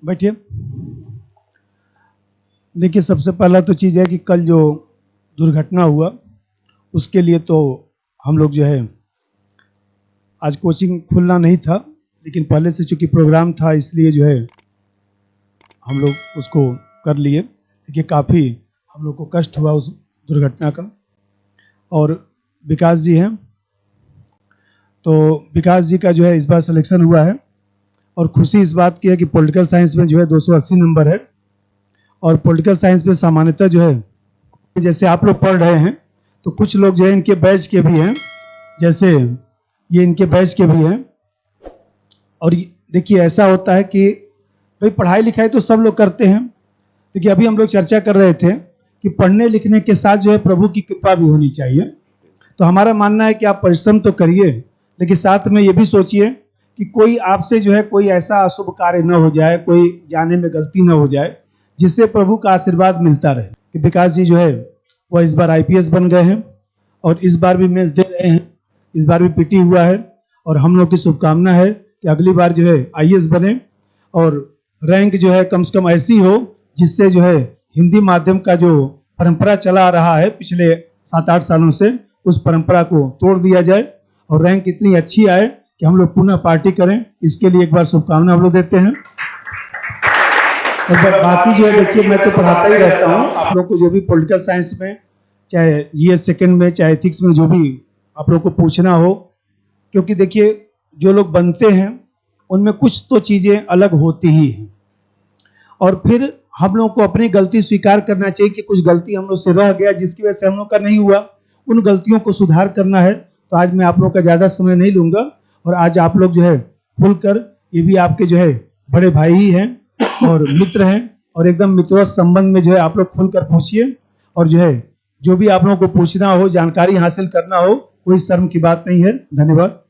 बैठिए। देखिए, सबसे पहला तो चीज़ है कि कल जो दुर्घटना हुआ उसके लिए तो हम लोग जो है आज कोचिंग खुलना नहीं था, लेकिन पहले से चूंकि प्रोग्राम था इसलिए जो है हम लोग उसको कर लिए। देखिए, काफ़ी हम लोग को कष्ट हुआ उस दुर्घटना का। और विकास जी हैं, तो विकास जी का जो है इस बार सिलेक्शन हुआ है और खुशी इस बात की है कि पॉलिटिकल साइंस में जो है 280 नंबर है। और पॉलिटिकल साइंस में सामान्यतः जो है जैसे आप लोग पढ़ रहे हैं तो कुछ लोग जो है इनके बैच के भी हैं, जैसे ये इनके बैच के भी हैं। और देखिए, ऐसा होता है कि भाई पढ़ाई लिखाई तो सब लोग करते हैं, लेकिन अभी हम लोग चर्चा कर रहे थे कि पढ़ने लिखने के साथ जो है प्रभु की कृपा भी होनी चाहिए। तो हमारा मानना है कि आप परिश्रम तो करिए, लेकिन साथ में ये भी सोचिए कि कोई आपसे जो है कोई ऐसा अशुभ कार्य न हो जाए, कोई जाने में गलती न हो जाए, जिससे प्रभु का आशीर्वाद मिलता रहे। कि विकास जी जो है वह इस बार आईपीएस बन गए हैं और इस बार भी मेंस दे रहे हैं, इस बार भी पीटी हुआ है। और हम लोग की शुभकामना है कि अगली बार जो है आईएएस बने और रैंक जो है कम से कम ऐसी हो जिससे जो है हिंदी माध्यम का जो परंपरा चला आ रहा है पिछले 7-8 सालों से, उस परंपरा को तोड़ दिया जाए और रैंक इतनी अच्छी आए कि हम लोग पुनः पार्टी करें। इसके लिए एक बार शुभकामना हम लोग देते हैं। और बाकी जो है देखिए, मैं तो पढ़ाता ही रहता हूँ आप लोग को, जो भी पॉलिटिकल साइंस में चाहे जीएस सेकंड में चाहे एथिक्स में जो भी आप लोग को पूछना हो, क्योंकि देखिए जो लोग बनते हैं उनमें कुछ तो चीजें अलग होती ही हैं और फिर हम लोग को अपनी गलती स्वीकार करना चाहिए कि कुछ गलती हम लोग से रह गया जिसकी वजह से हम लोग का नहीं हुआ, उन गलतियों को सुधार करना है। तो आज मैं आप लोग का ज्यादा समय नहीं लूंगा और आज आप लोग जो है खुलकर, ये भी आपके जो है बड़े भाई ही हैं और मित्र हैं और एकदम मित्रवत संबंध में जो है आप लोग खुलकर पूछिए और जो है जो भी आप लोगों को पूछना हो, जानकारी हासिल करना हो, कोई शर्म की बात नहीं है। धन्यवाद।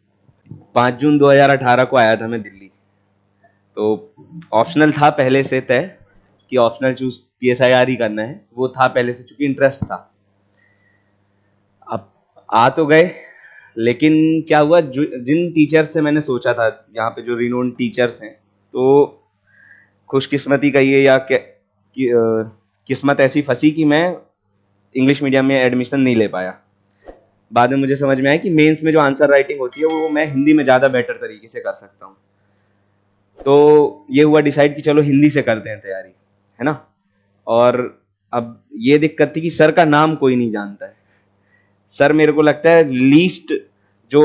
5 जून 2018 को आया था मैं दिल्ली। तो ऑप्शनल था पहले से तय कि ऑप्शनल चूज पीएसआईआर ही करना है, वो था पहले से, चूंकि इंटरेस्ट था। अब आ तो गए, लेकिन क्या हुआ, जिन टीचर से मैंने सोचा था, यहाँ पे जो रिनोन टीचर्स हैं, तो खुशकिस्मती कहिए या किस्मत ऐसी फंसी कि मैं इंग्लिश मीडियम में एडमिशन नहीं ले पाया। बाद में मुझे समझ में आया कि मेंस में जो आंसर राइटिंग होती है वो मैं हिंदी में ज़्यादा बेटर तरीके से कर सकता हूँ। तो ये हुआ डिसाइड कि चलो हिंदी से करते हैं तैयारी, है ना। और अब ये दिक्कत थी कि सर का नाम कोई नहीं जानता है। सर मेरे को लगता है लीस्ट जो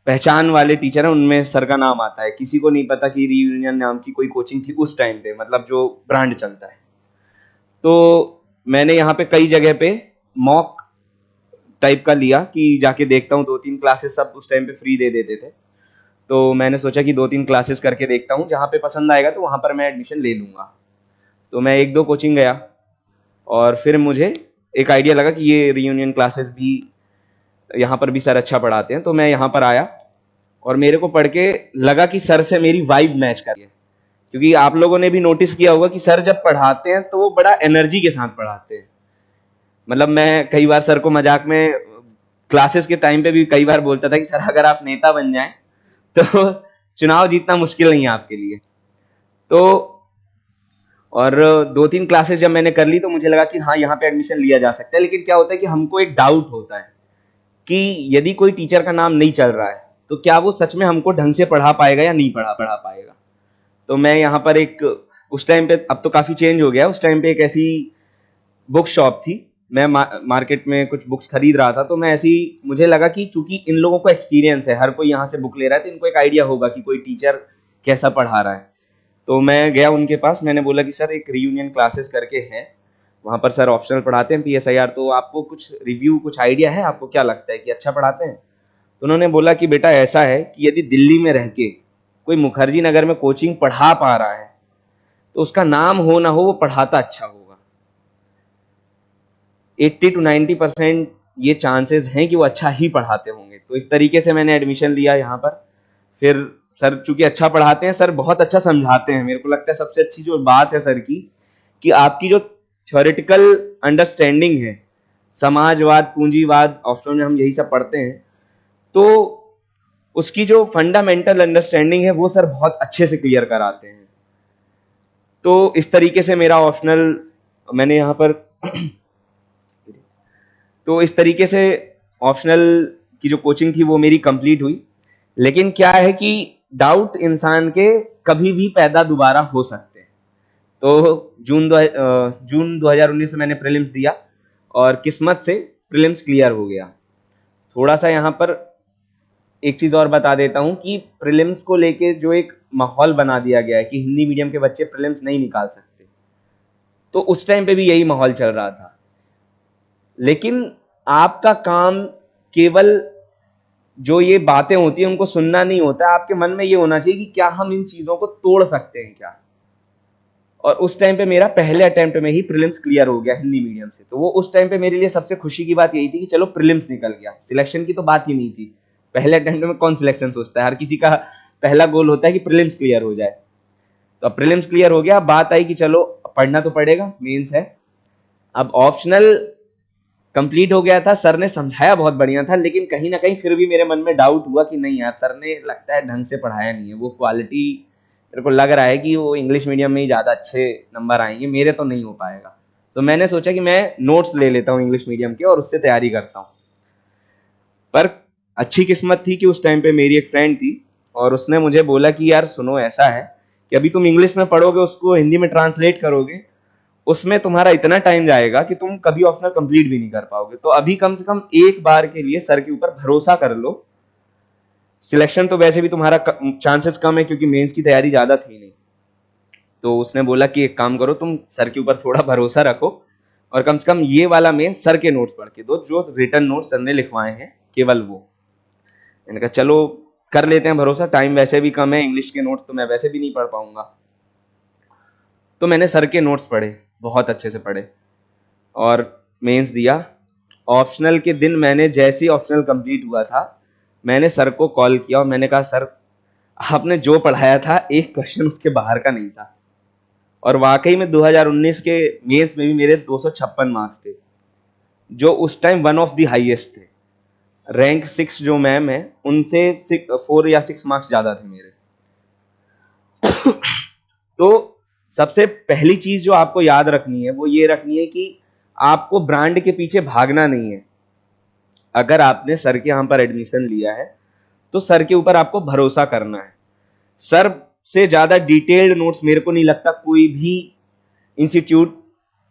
पहचान वाले टीचर हैं उनमें सर का नाम आता है। किसी को नहीं पता कि रीयूनियन नाम की कोई कोचिंग थी उस टाइम पे, मतलब जो ब्रांड चलता है। तो मैंने यहाँ पे कई जगह पे मॉक टाइप का लिया कि जाके देखता हूँ, 2-3 क्लासेस सब उस टाइम पे फ्री दे देते थे। तो मैंने सोचा कि 2-3 क्लासेस करके देखता हूँ, जहाँ पे पसंद आएगा तो वहाँ पर मैं एडमिशन ले लूँगा। तो मैं 1-2 कोचिंग गया और फिर मुझे एक आइडिया लगा कि ये रीयूनियन क्लासेस भी, यहाँ पर भी सर अच्छा पढ़ाते हैं। तो मैं यहाँ पर आया और मेरे को पढ़ के लगा कि सर से मेरी वाइब मैच कर रही है। क्योंकि आप लोगों ने भी नोटिस किया होगा कि सर जब पढ़ाते हैं तो वो बड़ा एनर्जी के साथ पढ़ाते हैं। मतलब मैं कई बार सर को मजाक में क्लासेस के टाइम पे भी कई बार बोलता था कि सर अगर आप नेता बन जाएं तो चुनाव जीतना मुश्किल नहीं है आपके लिए। तो और 2-3 क्लासेस जब मैंने कर ली तो मुझे लगा कि हाँ, यहाँ पे एडमिशन लिया जा सकता है। लेकिन क्या होता है कि हमको एक डाउट होता है कि यदि कोई टीचर का नाम नहीं चल रहा है तो क्या वो सच में हमको ढंग से पढ़ा पाएगा या नहीं पढ़ा पाएगा। तो मैं यहाँ पर एक, उस टाइम पे, अब तो काफी चेंज हो गया, उस टाइम पे एक ऐसी बुक शॉप थी, मैं मार्केट में कुछ बुक्स खरीद रहा था। तो मैं ऐसी, मुझे लगा कि चूंकि इन लोगों को एक्सपीरियंस है, हर कोई यहाँ से बुक ले रहा है, तो इनको एक आइडिया होगा कि कोई टीचर कैसा पढ़ा रहा है। तो मैं गया उनके पास, मैंने बोला कि सर एक रीयूनियन क्लासेस करके है, वहाँ पर सर ऑप्शनल पढ़ाते हैं पीएसआईआर, तो आपको कुछ रिव्यू, कुछ आइडिया है, आपको क्या लगता है कि अच्छा पढ़ाते हैं। तो उन्होंने बोला कि बेटा ऐसा है कि यदि दिल्ली में रह के कोई मुखर्जी नगर में कोचिंग पढ़ा पा रहा है तो उसका नाम हो ना हो, वो पढ़ाता अच्छा होगा। 80-90% ये चांसेस हैं कि वो अच्छा ही पढ़ाते होंगे। तो इस तरीके से मैंने एडमिशन लिया यहाँ पर। फिर सर चूंकि अच्छा पढ़ाते हैं, सर बहुत अच्छा समझाते हैं। मेरे को लगता है सबसे अच्छी जो बात है सर की, कि आपकी जो थ्योरेटिकल अंडरस्टैंडिंग है, समाजवाद, पूंजीवाद, ऑप्शनल में हम यही सब पढ़ते हैं, तो उसकी जो फंडामेंटल अंडरस्टैंडिंग है वो सर बहुत अच्छे से क्लियर कराते हैं। तो इस तरीके से मेरा ऑप्शनल मैंने यहाँ पर तो इस तरीके से ऑप्शनल की जो कोचिंग थी वो मेरी कंप्लीट हुई। लेकिन क्या है कि डाउट इंसान के कभी भी पैदा दोबारा हो सकते हैं। तो जून 2019 में मैंने प्रीलिम्स दिया और किस्मत से प्रीलिम्स क्लियर हो गया। थोड़ा सा यहाँ पर एक चीज और बता देता हूँ कि प्रीलिम्स को लेके जो एक माहौल बना दिया गया है कि हिंदी मीडियम के बच्चे प्रीलिम्स नहीं निकाल सकते, तो उस टाइम पे भी यही माहौल चल रहा था। लेकिन आपका काम केवल जो ये बातें होती हैं उनको सुनना नहीं होता, आपके मन में ये होना चाहिए कि क्या हम इन चीजों को तोड़ सकते हैं क्या। और उस टाइम पे मेरा पहले अटेम्प्ट में ही प्रीलिम्स क्लियर हो गया हिंदी मीडियम से। तो वो उस टाइम पे मेरे लिए सबसे खुशी की बात यही थी कि चलो प्रीलिम्स निकल गया, सिलेक्शन की तो बात ही नहीं थी। पहले अटेम्प्ट में कौन सिलेक्शन सोचता है, हर किसी का पहला गोल होता है कि प्रीलिम्स क्लियर हो जाए। तो अब प्रीलिम्स क्लियर हो गया, बात आई कि चलो पढ़ना तो पड़ेगा, मेंस है। अब ऑप्शनल कंप्लीट हो गया था, सर ने समझाया बहुत बढ़िया था, लेकिन कहीं ना कहीं फिर भी मेरे मन में डाउट हुआ कि नहीं यार, सर ने लगता है ढंग से पढ़ाया नहीं है। वो क्वालिटी मेरे को लग रहा है कि वो इंग्लिश मीडियम में ही ज़्यादा अच्छे नंबर आएंगे, मेरे तो नहीं हो पाएगा। तो मैंने सोचा कि मैं नोट्स ले लेता हूँ इंग्लिश मीडियम के और उससे तैयारी करता हूँ। पर अच्छी किस्मत थी कि उस टाइम पे मेरी एक फ्रेंड थी और उसने मुझे बोला कि यार सुनो, ऐसा है कि अभी तुम इंग्लिश में पढ़ोगे, उसको हिंदी में ट्रांसलेट करोगे, उसमें तुम्हारा इतना टाइम जाएगा कि तुम कभी ऑप्शनल कंप्लीट भी नहीं कर पाओगे। तो अभी कम से कम एक बार के लिए सर के ऊपर भरोसा कर लो। सिलेक्शन तो वैसे भी तुम्हारा चांसेस कम है क्योंकि मेंस की तैयारी ज्यादा थी नहीं। तो उसने बोला कि एक काम करो, तुम सर के ऊपर थोड़ा भरोसा रखो और कम से कम ये वाला मेंस सर के नोट्स पढ़ के दो, जो रिटर्न नोट्स सर ने लिखवाए हैं केवल वो। मैंने कहा चलो कर लेते हैं भरोसा, टाइम वैसे भी कम है, इंग्लिश के नोट्स तो मैं वैसे भी नहीं पढ़ पाऊंगा। तो मैंने सर के नोट्स पढ़े, बहुत अच्छे से पढ़े और मेंस दिया। ऑप्शनल के दिन मैंने जैसे ही ऑप्शनल कंप्लीट हुआ था, मैंने सर को कॉल किया और मैंने कहा सर, आपने जो पढ़ाया था एक क्वेश्चन उसके बाहर का नहीं था। और वाकई में 2019 के मेंस में भी मेरे 256 मार्क्स थे, जो उस time one of the highest थे। रैंक 6 जो मैम है उनसे 4 या 6 मार्क्स ज्यादा थे मेरे। तो सबसे पहली चीज जो आपको याद रखनी है वो ये रखनी है कि आपको ब्रांड के पीछे भागना नहीं है। अगर आपने सर के यहां पर एडमिशन लिया है तो सर के ऊपर आपको भरोसा करना है। सर से ज्यादा डिटेल्ड नोट्स मेरे को नहीं लगता कोई भी इंस्टीट्यूट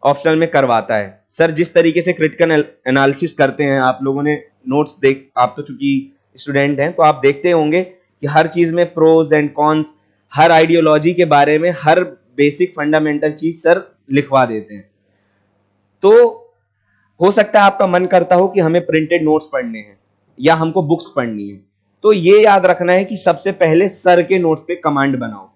ऑप्शनल में करवाता है। सर जिस तरीके से क्रिटिकल एनालिसिस करते हैं, आप लोगों ने नोट्स आप तो चूंकि स्टूडेंट हैं तो आप देखते होंगे कि हर चीज में प्रोज एंड कॉन्स, हर आइडियोलॉजी के बारे में हर बेसिक फंडामेंटल चीज सर लिखवा देते हैं। तो हो सकता है आपका मन करता हो कि हमें प्रिंटेड नोट्स पढ़ने हैं या हमको बुक्स पढ़नी है, तो ये याद रखना है कि सबसे पहले सर के नोट्स पे कमांड बनाओ।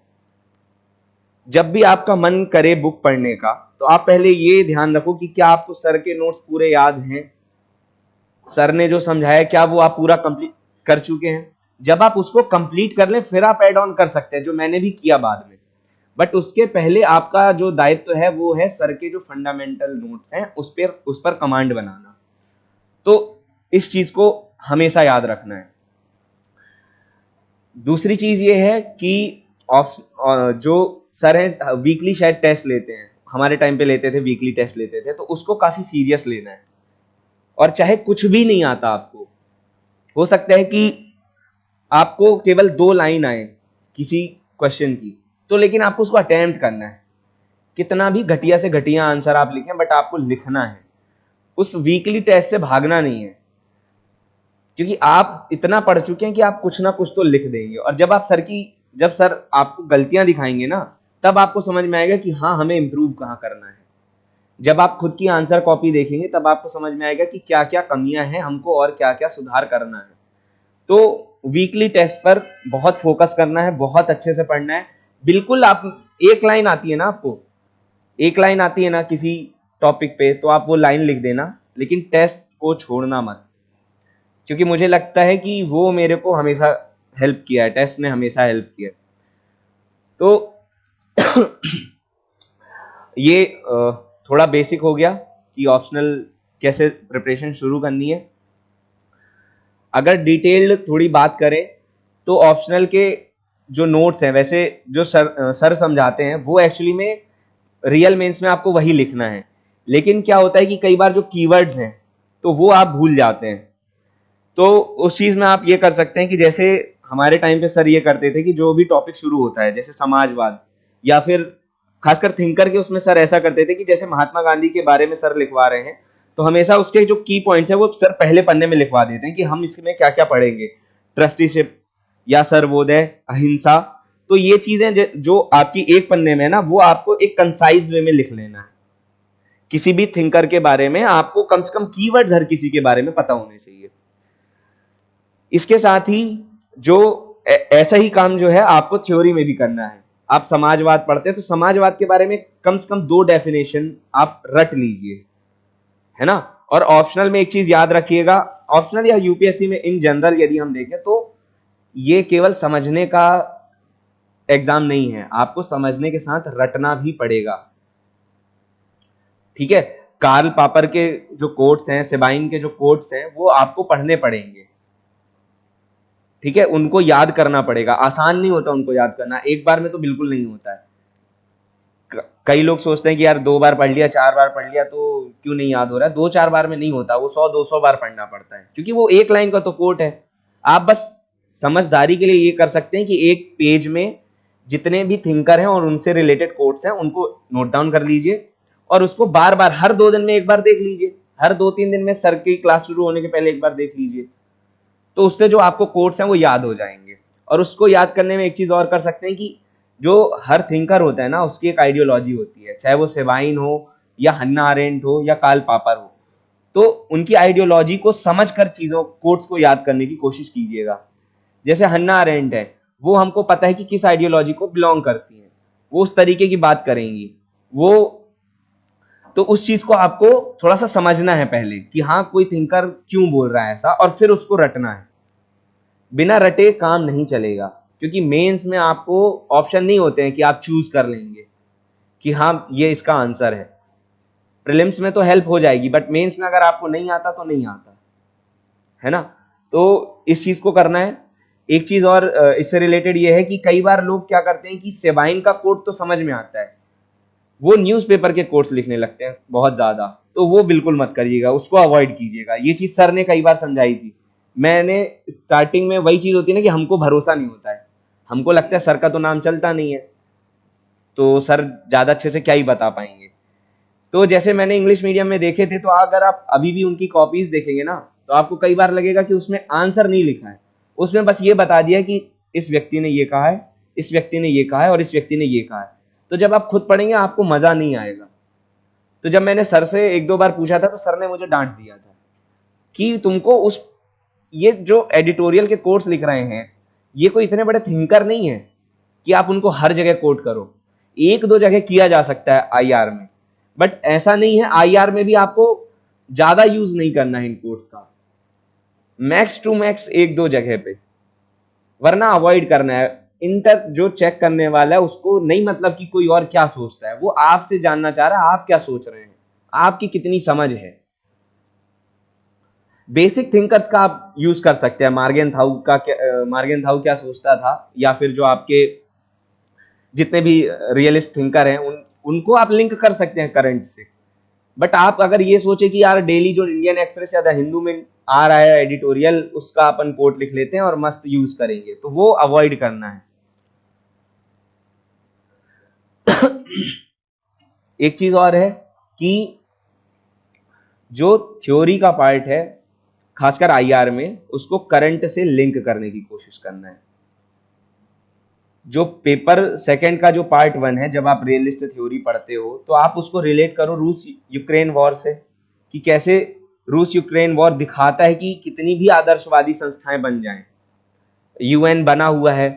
जब भी आपका मन करे बुक पढ़ने का तो आप पहले ये ध्यान रखो कि क्या आपको सर के नोट्स पूरे याद हैं, सर ने जो समझाया क्या वो आप पूरा कंप्लीट कर चुके हैं। जब आप उसको कंप्लीट कर लें फिर आप ऐड ऑन कर सकते हैं, जो मैंने भी किया बाद में। बट उसके पहले आपका जो दायित्व है वो है सर के जो फंडामेंटल नोट्स हैं उस पर कमांड बनाना। तो इस चीज को हमेशा याद रखना है। दूसरी चीज ये है कि जो सर हैं वीकली शायद टेस्ट लेते हैं, हमारे टाइम पे लेते थे, वीकली टेस्ट लेते थे, तो उसको काफी सीरियस लेना है। और चाहे कुछ भी नहीं आता आपको, हो सकता है कि आपको केवल 2 लाइन आए किसी क्वेश्चन की, तो लेकिन आपको उसको अटेम्प्ट करना है। कितना भी घटिया से घटिया आंसर आप लिखें, बट आपको लिखना है। उस वीकली टेस्ट से भागना नहीं है, क्योंकि आप इतना पढ़ चुके हैं कि आप कुछ ना कुछ तो लिख देंगे। और जब सर आपको गलतियां दिखाएंगे ना, तब आपको समझ में आएगा कि हाँ, हमें इंप्रूव कहाँ करना है। जब आप खुद की आंसर कॉपी देखेंगे तब आपको समझ में आएगा कि क्या क्या कमियां हैं हमको और क्या क्या सुधार करना है। तो वीकली टेस्ट पर बहुत फोकस करना है, बहुत अच्छे से पढ़ना है। बिल्कुल, आप एक लाइन आती है ना, आपको एक लाइन आती है ना किसी टॉपिक पे, तो आप वो लाइन लिख देना, लेकिन टेस्ट को छोड़ना मत। क्योंकि मुझे लगता है कि वो मेरे को हमेशा हेल्प किया है, टेस्ट ने हमेशा हेल्प किया है। तो ये थोड़ा बेसिक हो गया कि ऑप्शनल कैसे प्रिपरेशन शुरू करनी है। अगर डिटेल्ड थोड़ी बात करें तो ऑप्शनल के जो नोट्स हैं, वैसे जो सर समझाते हैं वो एक्चुअली में रियल मेंस में आपको वही लिखना है। लेकिन क्या होता है कि कई बार जो कीवर्ड्स हैं तो वो आप भूल जाते हैं। तो उस चीज में आप ये कर सकते हैं कि जैसे हमारे टाइम पे सर ये करते थे कि जो भी टॉपिक शुरू होता है जैसे समाजवाद या फिर खासकर थिंकर के, उसमें सर ऐसा करते थे कि जैसे महात्मा गांधी के बारे में सर लिखवा रहे हैं तो हमेशा उसके जो की पॉइंट्स है वो सर पहले पन्ने में लिखवा देते हैं कि हम इसमें क्या क्या पढ़ेंगे, ट्रस्टीशिप या सर्वोदय, अहिंसा। तो ये चीजें जो आपकी एक पन्ने में है ना, वो आपको एक कंसाइज वे में लिख लेना है। किसी भी थिंकर के बारे में आपको कम से कम कीवर्ड्स हर किसी के बारे में पता होने चाहिए। इसके साथ ही जो ऐसा ही काम जो है आपको थ्योरी में भी करना है। आप समाजवाद पढ़ते हैं तो समाजवाद के बारे में कम से कम 2 डेफिनेशन आप रट लीजिए, है ना। और ऑप्शनल में एक चीज याद रखिएगा, ऑप्शनल या यूपीएससी में इन जनरल यदि हम देखें तो ये केवल समझने का एग्जाम नहीं है, आपको समझने के साथ रटना भी पड़ेगा। ठीक है, कार्ल पापर के जो कोट्स हैं, सेबाइन के जो कोट्स हैं, वो आपको पढ़ने पड़ेंगे। ठीक है, उनको याद करना पड़ेगा। आसान नहीं होता उनको याद करना, एक बार में तो बिल्कुल नहीं होता है। कई लोग सोचते हैं कि यार 2 बार पढ़ लिया, 4 बार पढ़ लिया तो क्यों नहीं याद हो रहा है। 2-4 बार में नहीं होता, वो 100-200 बार पढ़ना पड़ता है, क्योंकि वो एक लाइन का तो कोट है। आप बस समझदारी के लिए ये कर सकते हैं कि एक पेज में जितने भी थिंकर हैं और उनसे रिलेटेड कोट्स हैं उनको नोट डाउन कर लीजिए और उसको बार बार हर 2 दिन में एक बार देख लीजिए, हर 2-3 दिन में सर की क्लास शुरू होने के पहले एक बार देख लीजिए। तो उससे जो आपको कोट्स हैं वो याद हो जाएंगे। और उसको याद करने में एक चीज और कर सकते हैं कि जो हर थिंकर होता है ना, उसकी एक आइडियोलॉजी होती है, चाहे वो सेबाइन हो या हन्ना अरेंट हो या कार्ल पापर हो। तो उनकी आइडियोलॉजी को समझकर चीजों कोट्स को याद करने की कोशिश कीजिएगा। जैसे हन्ना अरेंट है, वो हमको पता है कि किस आइडियोलॉजी को बिलोंग करती है, वो उस तरीके की बात करेंगी। वो तो उस चीज को आपको थोड़ा सा समझना है पहले कि हाँ कोई थिंकर क्यों बोल रहा है ऐसा, और फिर उसको रटना है। बिना रटे काम नहीं चलेगा, क्योंकि मेंस में आपको ऑप्शन नहीं होते हैं कि आप चूज कर लेंगे कि हाँ ये इसका आंसर है। प्रीलिम्स में तो हेल्प हो जाएगी, बट मेंस में अगर आपको नहीं आता तो नहीं आता, है ना। तो इस चीज को करना है। एक चीज और इससे रिलेटेड ये है कि कई बार लोग क्या करते हैं कि सेबाइन का कोट तो समझ में आता है, वो न्यूज़पेपर के कोट्स लिखने लगते हैं बहुत ज्यादा। तो वो बिल्कुल मत करिएगा, उसको अवॉइड कीजिएगा। ये चीज सर ने कई बार समझाई थी। मैंने स्टार्टिंग में वही चीज होती है ना कि हमको भरोसा नहीं होता है, हमको लगता है सर का तो नाम चलता नहीं है तो सर ज्यादा अच्छे से क्या ही बता पाएंगे। तो जैसे मैंने इंग्लिश मीडियम में देखे थे, तो अगर आप अभी भी उनकी कॉपीज देखेंगे ना तो आपको कई बार लगेगा कि उसमें आंसर नहीं लिखा है, उसमें बस ये बता दिया कि इस व्यक्ति ने ये कहा है, इस व्यक्ति ने ये कहा है और इस व्यक्ति ने ये कहा है। तो जब आप खुद पढ़ेंगे आपको मजा नहीं आएगा। तो जब मैंने सर से 1-2 बार पूछा था तो सर ने मुझे डांट दिया था कि तुमको ये जो एडिटोरियल के कोट्स लिख रहे हैं, ये कोई इतने बड़े थिंकर नहीं है कि आप उनको हर जगह कोट करो। 1-2 जगह किया जा सकता है आईआर में, बट ऐसा नहीं है। आईआर में भी आपको ज्यादा यूज नहीं करना है इन कोट्स का, मैक्स टू मैक्स 1-2 जगह पे, वरना अवॉइड करना है। इंटर जो चेक करने वाला है उसको नहीं मतलब कि कोई और क्या सोचता है, वो आपसे जानना चाह रहा है आप क्या सोच रहे हैं, आपकी कितनी समझ है। बेसिक थिंकर्स का आप यूज कर सकते हैं। मार्गेन थाउ क्या सोचता था, या फिर जो आपके जितने भी रियलिस्ट थिंकर हैं उनको आप लिंक कर सकते हैं करंट से। बट आप अगर ये सोचे कि यार डेली जो इंडियन एक्सप्रेस या द हिंदू में आ रहा है एडिटोरियल, उसका अपन कोट लिख लेते हैं और मस्त यूज करेंगे, तो वो अवॉइड करना है। एक चीज और है कि जो थ्योरी का पार्ट है खासकर आईआर में, उसको करंट से लिंक करने की कोशिश करना है। जो पेपर सेकंड का जो पार्ट 1 है, जब आप रियलिस्ट थ्योरी पढ़ते हो तो आप उसको रिलेट करो रूस यूक्रेन वॉर से, कि कैसे रूस यूक्रेन वॉर दिखाता है कि कितनी भी आदर्शवादी संस्थाएं बन जाएं, यूएन बना हुआ है,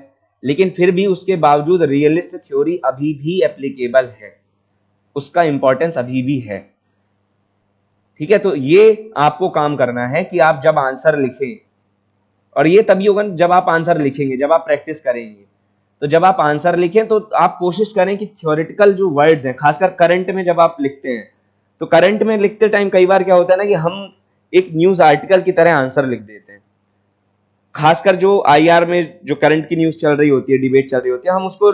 लेकिन फिर भी उसके बावजूद रियलिस्ट थ्योरी अभी भी एप्लीकेबल है, उसका इंपॉर्टेंस अभी भी है। ठीक है, तो ये आपको काम करना है कि आप जब आंसर लिखें, और ये तभी होगा जब आप आंसर लिखेंगे, जब आप प्रैक्टिस करेंगे। तो जब आप आंसर लिखें तो आप कोशिश करें कि थ्योरेटिकल जो वर्ड्स हैं, खासकर करंट में जब आप लिखते हैं, तो करंट में लिखते टाइम कई बार क्या होता है ना कि हम एक न्यूज आर्टिकल की तरह आंसर लिख देते हैं। खासकर जो आईआर में जो करंट की न्यूज चल रही होती है, डिबेट चल रही होती है, हम उसको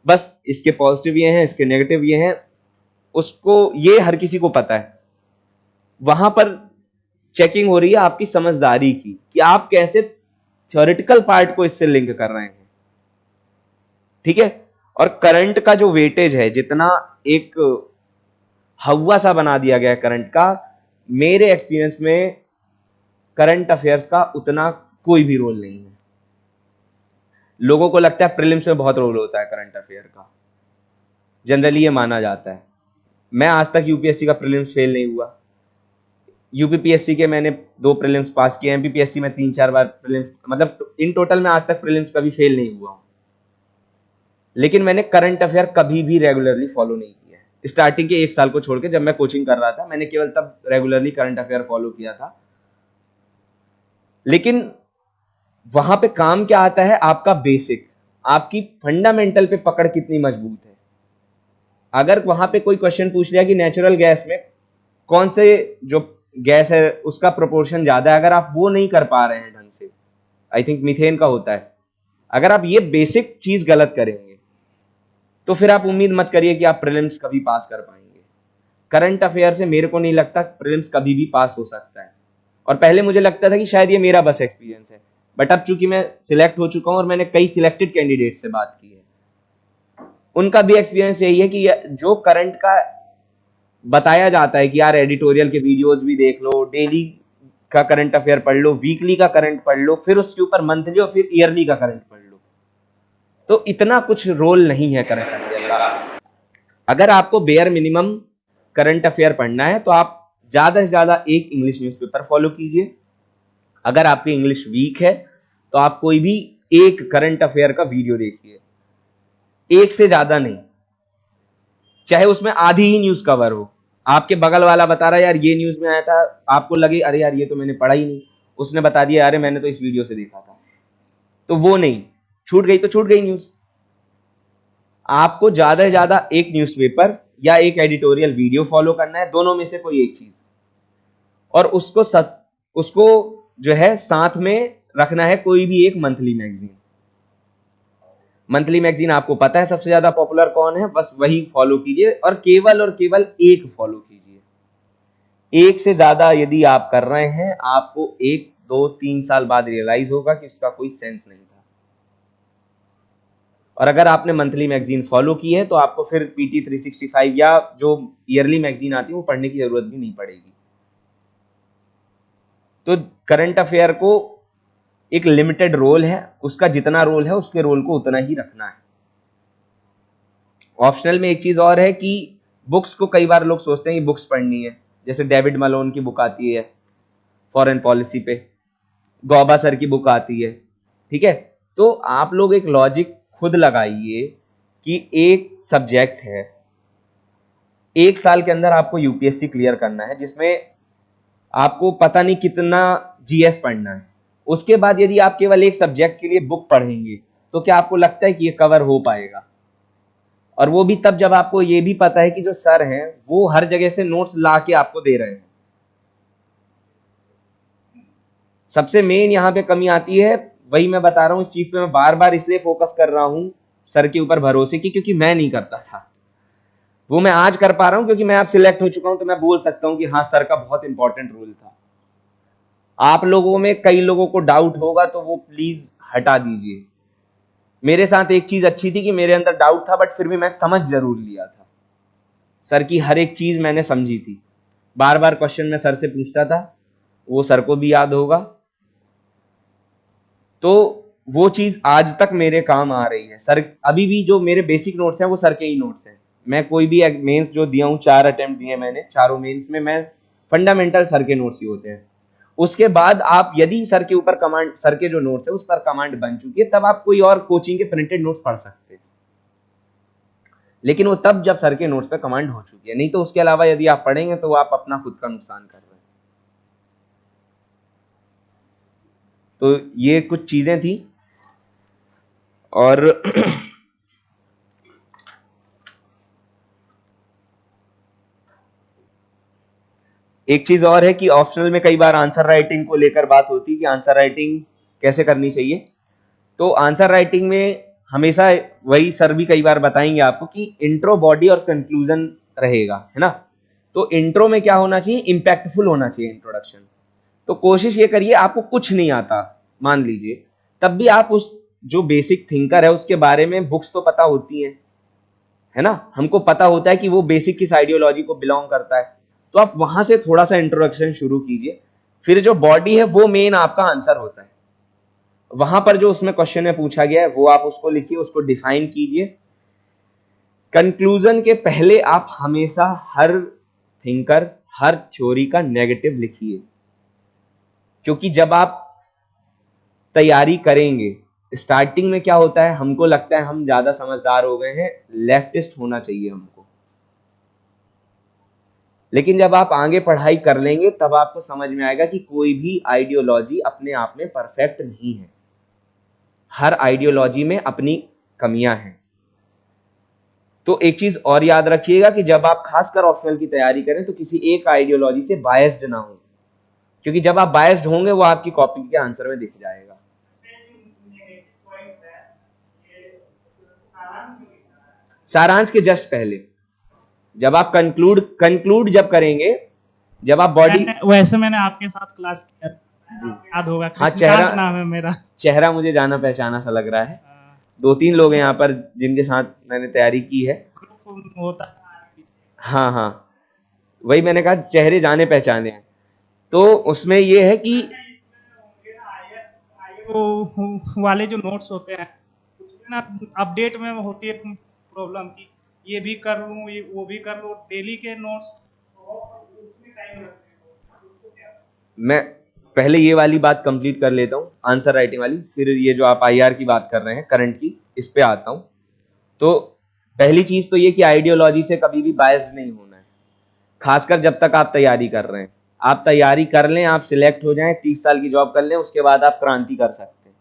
बस इसके पॉजिटिव ये हैं, इसके नेगेटिव ये हैं, उसको, ये हर किसी को पता है। वहां पर चेकिंग हो रही है आपकी समझदारी की कि आप कैसे थ्योरेटिकल पार्ट को इससे लिंक कर रहे हैं, ठीक है। और करंट का जो वेटेज है, जितना एक हवा सा बना दिया गया है करंट का, मेरे एक्सपीरियंस में करंट अफेयर्स का उतना कोई भी रोल नहीं है। लोगों को लगता है प्रीलिम्स में बहुत रोल होता है करंट अफेयर का, जनरली ये माना जाता है। मैं आज तक यूपीएससी का प्रीलिम्स फेल नहीं हुआ। यूपीपीएससी के मैंने 2 प्रीलिम्स पास किए, एमपीपीएससी में 3-4 बार प्रीलिम्स, मतलब इन टोटल में आज तक प्रीलिम्स कभी फेल नहीं हुआ हूं। लेकिन मैंने करंट अफेयर कभी भी रेगुलरली फॉलो नहीं किया है। स्टार्टिंग के 1 साल को छोड़ के, जब मैं कोचिंग कर रहा था, मैंने केवल तब रेगुलरली करंट अफेयर फॉलो किया था। लेकिन वहां पे काम क्या आता है, आपका बेसिक, आपकी फंडामेंटल पे पकड़ कितनी मजबूत है। अगर वहां पे कोई क्वेश्चन पूछ लिया कि नेचुरल गैस में कौन से जो गैस है उसका प्रोपोर्शन ज्यादा है, अगर आप वो नहीं कर पा रहे हैं ढंग से, आई थिंक मीथेन का होता है, अगर आप ये बेसिक चीज गलत करेंगे तो फिर आप उम्मीद मत करिए कि आप प्रीलिम्स कभी पास कर पाएंगे। करंट अफेयर से मेरे को नहीं लगता प्रीलिम्स कभी भी पास हो सकता है। और पहले मुझे लगता था कि शायद ये मेरा बस एक्सपीरियंस है, बट अब चूंकि मैं सिलेक्ट हो चुका हूं और मैंने कई सिलेक्टेड कैंडिडेट से बात की है, उनका भी एक्सपीरियंस यही है कि जो करंट का बताया जाता है कि यार एडिटोरियल के वीडियोस भी देख लो, डेली का करंट अफेयर पढ़ लो, वीकली का करंट पढ़ लो, फिर उसके ऊपर मंथली और फिर ईयरली का करंट पढ़ लो, तो इतना कुछ रोल नहीं है करंट अफेयर का। अगर आपको बेयर मिनिमम करंट अफेयर पढ़ना है तो आप ज्यादा से ज्यादा एक इंग्लिश न्यूज़पेपर फॉलो कीजिए। अगर आपकी इंग्लिश वीक है तो आप कोई भी एक करंट अफेयर का वीडियो देखिए, एक से ज्यादा नहीं, चाहे उसमें आधी ही न्यूज कवर हो। आपके बगल वाला बता रहा है यार ये न्यूज में आया था, आपको लगे अरे यार ये तो मैंने पढ़ा ही नहीं, उसने बता दिया अरे मैंने तो इस वीडियो से देखा था, तो वो नहीं, छूट गई तो छूट गई न्यूज। आपको ज्यादा से ज्यादा एक न्यूज़पेपर या एक एडिटोरियल वीडियो फॉलो करना है, दोनों में से कोई एक चीज, और उसको जो है साथ में रखना है कोई भी एक मंथली मैगजीन। मंथली मैगजीन आपको पता है सबसे ज्यादा पॉपुलर कौन है, बस वही फॉलो कीजिए और केवल एक फॉलो कीजिए। एक से ज्यादा यदि आप कर रहे हैं, आपको 1, 2, 3 साल बाद रियलाइज होगा कि उसका कोई सेंस नहीं था। और अगर आपने मंथली मैगजीन फॉलो की है तो आपको फिर पीटी 365 या जो ईयरली मैगजीन आती है वो पढ़ने की जरूरत भी नहीं पड़ेगी। तो करंट अफेयर को एक लिमिटेड रोल है, उसका जितना रोल है उसके रोल को उतना ही रखना है। ऑप्शनल में एक चीज और है कि बुक्स को कई बार लोग सोचते हैं कि बुक्स पढ़नी है, जैसे डेविड मलोन की बुक आती है फॉरेन पॉलिसी पे, गौबा सर की बुक आती है, ठीक है। तो आप लोग एक लॉजिक खुद लगाइए कि एक सब्जेक्ट है, 1 साल के अंदर आपको यूपीएससी क्लियर करना है, जिसमें आपको पता नहीं कितना जीएस पढ़ना है। उसके बाद यदि आप केवल एक सब्जेक्ट के लिए बुक पढ़ेंगे तो क्या आपको लगता है कि ये कवर हो पाएगा? और वो भी तब जब आपको ये भी पता है कि जो सर हैं वो हर जगह से नोट्स ला के आपको दे रहे हैं। सबसे मेन यहाँ पे कमी आती है, वही मैं बता रहा हूं, इस चीज पे मैं बार बार इसलिए फोकस कर रहा हूं सर के ऊपर भरोसे की, क्योंकि मैं नहीं करता था। वो मैं आज कर पा रहा हूं क्योंकि मैं अब सिलेक्ट हो चुका हूं, तो मैं बोल सकता हूं कि हाँ सर का बहुत इंपॉर्टेंट रोल था। आप लोगों में कई लोगों को डाउट होगा तो वो प्लीज हटा दीजिए। मेरे साथ एक चीज अच्छी थी कि मेरे अंदर डाउट था, बट फिर भी मैं समझ जरूर लिया था। सर की हर एक चीज मैंने समझी थी, बार बार क्वेश्चन मैं सर से पूछता था, वो सर को भी याद होगा। तो वो चीज आज तक मेरे काम आ रही है। सर अभी भी जो मेरे बेसिक नोट्स हैं वो सर के ही नोट्स हैं। मैं कोई भी मेंस जो दिया हूं, 4 अटेम्प्ट दिए मैंने, चारों मेंस में मैं फंडामेंटल सर के नोट्स ही होते हैं। उसके बाद आप यदि सर के ऊपर कमांड, सर के जो नोट्स है उस पर कमांड बन चुकी है, तब आप कोई और कोचिंग के प्रिंटेड नोट्स पढ़ सकते हैं, लेकिन वो तब जब सर के नोट्स पे कमांड हो चुकी है। नहीं तो उसके अलावा यदि आप पढ़ेंगे तो आप अपना खुद का नुकसान कर रहे हैं। तो ये कुछ चीजें थी। और एक चीज और है कि ऑप्शनल में कई बार आंसर राइटिंग को लेकर बात होती है कि आंसर राइटिंग कैसे करनी चाहिए। तो आंसर राइटिंग में हमेशा वही सर भी कई बार बताएंगे आपको कि इंट्रो, बॉडी और कंक्लूजन रहेगा, है ना। तो इंट्रो में क्या होना चाहिए, इंपैक्टफुल होना चाहिए इंट्रोडक्शन। तो कोशिश ये करिए, आपको कुछ नहीं आता मान लीजिए, तब भी आप उस जो बेसिक थिंकर है उसके बारे में बुक्स तो पता होती हैं, है ना, हमको पता होता है कि वो बेसिक किस आइडियोलॉजी को बिलोंग करता है, तो आप वहां से थोड़ा सा इंट्रोडक्शन शुरू कीजिए, फिर जो बॉडी है वो मेन आपका आंसर होता है। वहां पर जो उसमें क्वेश्चन में पूछा गया है वो आप उसको लिखिए, उसको डिफाइन कीजिए। कंक्लूजन के पहले आप हमेशा हर थिंकर, हर थ्योरी का नेगेटिव लिखिए, क्योंकि जब आप तैयारी करेंगे, स्टार्टिंग में क्या होता है, हमको लगता है हम ज्यादा समझदार हो गए हैं, लेफ्टिस्ट होना चाहिए हमको, लेकिन जब आप आगे पढ़ाई कर लेंगे तब आपको समझ में आएगा कि कोई भी आइडियोलॉजी अपने आप में परफेक्ट नहीं है, हर आइडियोलॉजी में अपनी कमियां हैं। तो एक चीज और याद रखिएगा कि जब आप खासकर ऑप्शनल की तैयारी करें तो किसी एक आइडियोलॉजी से बायस्ड ना हो, क्योंकि जब आप बायस्ड होंगे वो आपकी कॉपी के आंसर में दिख जाएगा। सारांश के जस्ट पहले जब आप कंक्लूड जब करेंगे, जब आप बॉडी, वैसे मैंने आपके साथ क्लास किया, जी याद होगा, हाँ, कृष्णकांत नाम है मेरा। चेहरा मुझे जाना पहचाना सा लग रहा है। 2-3 लोग हैं यहाँ पर जिनके साथ मैंने तैयारी की है। ग्रुप होता हाँ हाँ, वही मैंने कहा चेहरे जाने पहचाने हैं। तो उसमें ये है कि वो वाले जो नोट्स होते हैं उसमें ना अपडेट में होती है प्रॉब्लम की ये भी कर लूँ, ये वो भी कर लूँ, डेली के नोट्स उसमें टाइम लगता है। मैं पहले ये वाली बात कंप्लीट कर लेता हूँ, आंसर राइटिंग वाली, फिर ये जो आप आईआर की बात कर रहे हैं करंट की, इस पे आता हूँ। तो पहली चीज तो ये कि आइडियोलॉजी से कभी भी बायस्ड नहीं होना है, खासकर जब तक आप तैयारी कर रहे हैं। आप तैयारी कर लें, आप सिलेक्ट हो जाएं, 30 साल की जॉब कर लें, उसके बाद आप क्रांति कर सकते हैं,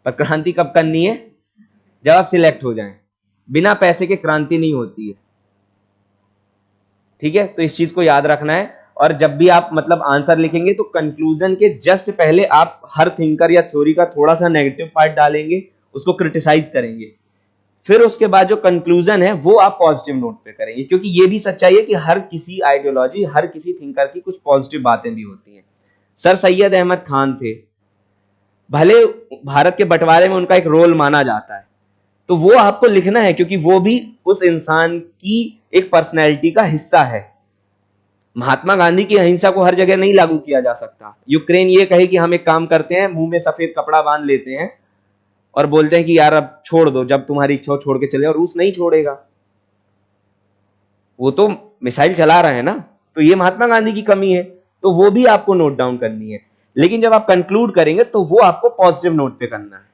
पर क्रांति कब करनी है, जब आप सिलेक्ट हो जाएं। बिना पैसे के क्रांति नहीं होती है, ठीक है। तो इस चीज को याद रखना है। और जब भी आप मतलब आंसर लिखेंगे तो कंक्लूजन के जस्ट पहले आप हर थिंकर या थ्योरी का थोड़ा सा नेगेटिव पार्ट डालेंगे, उसको क्रिटिसाइज करेंगे, फिर उसके बाद जो कंक्लूजन है वो आप पॉजिटिव नोट पे करेंगे, क्योंकि ये भी सच्चाई है कि हर किसी आइडियोलॉजी, हर किसी थिंकर की कुछ पॉजिटिव बातें भी होती हैं। सर सैयद अहमद खान थे, भले भारत के बंटवारे में उनका एक रोल माना जाता है, तो वो आपको लिखना है क्योंकि वो भी उस इंसान की एक पर्सनैलिटी का हिस्सा है। महात्मा गांधी की अहिंसा को हर जगह नहीं लागू किया जा सकता। यूक्रेन ये कहे कि हम एक काम करते हैं, मुंह में सफेद कपड़ा बांध लेते हैं और बोलते हैं कि यार अब छोड़ दो, जब तुम्हारी इच्छा हो छोड़ के चले, और रूस नहीं छोड़ेगा, वो तो मिसाइल चला रहे हैं ना। तो ये महात्मा गांधी की कमी है, तो वो भी आपको नोट डाउन करनी है। लेकिन जब आप कंक्लूड करेंगे तो वो आपको पॉजिटिव नोट पे करना है।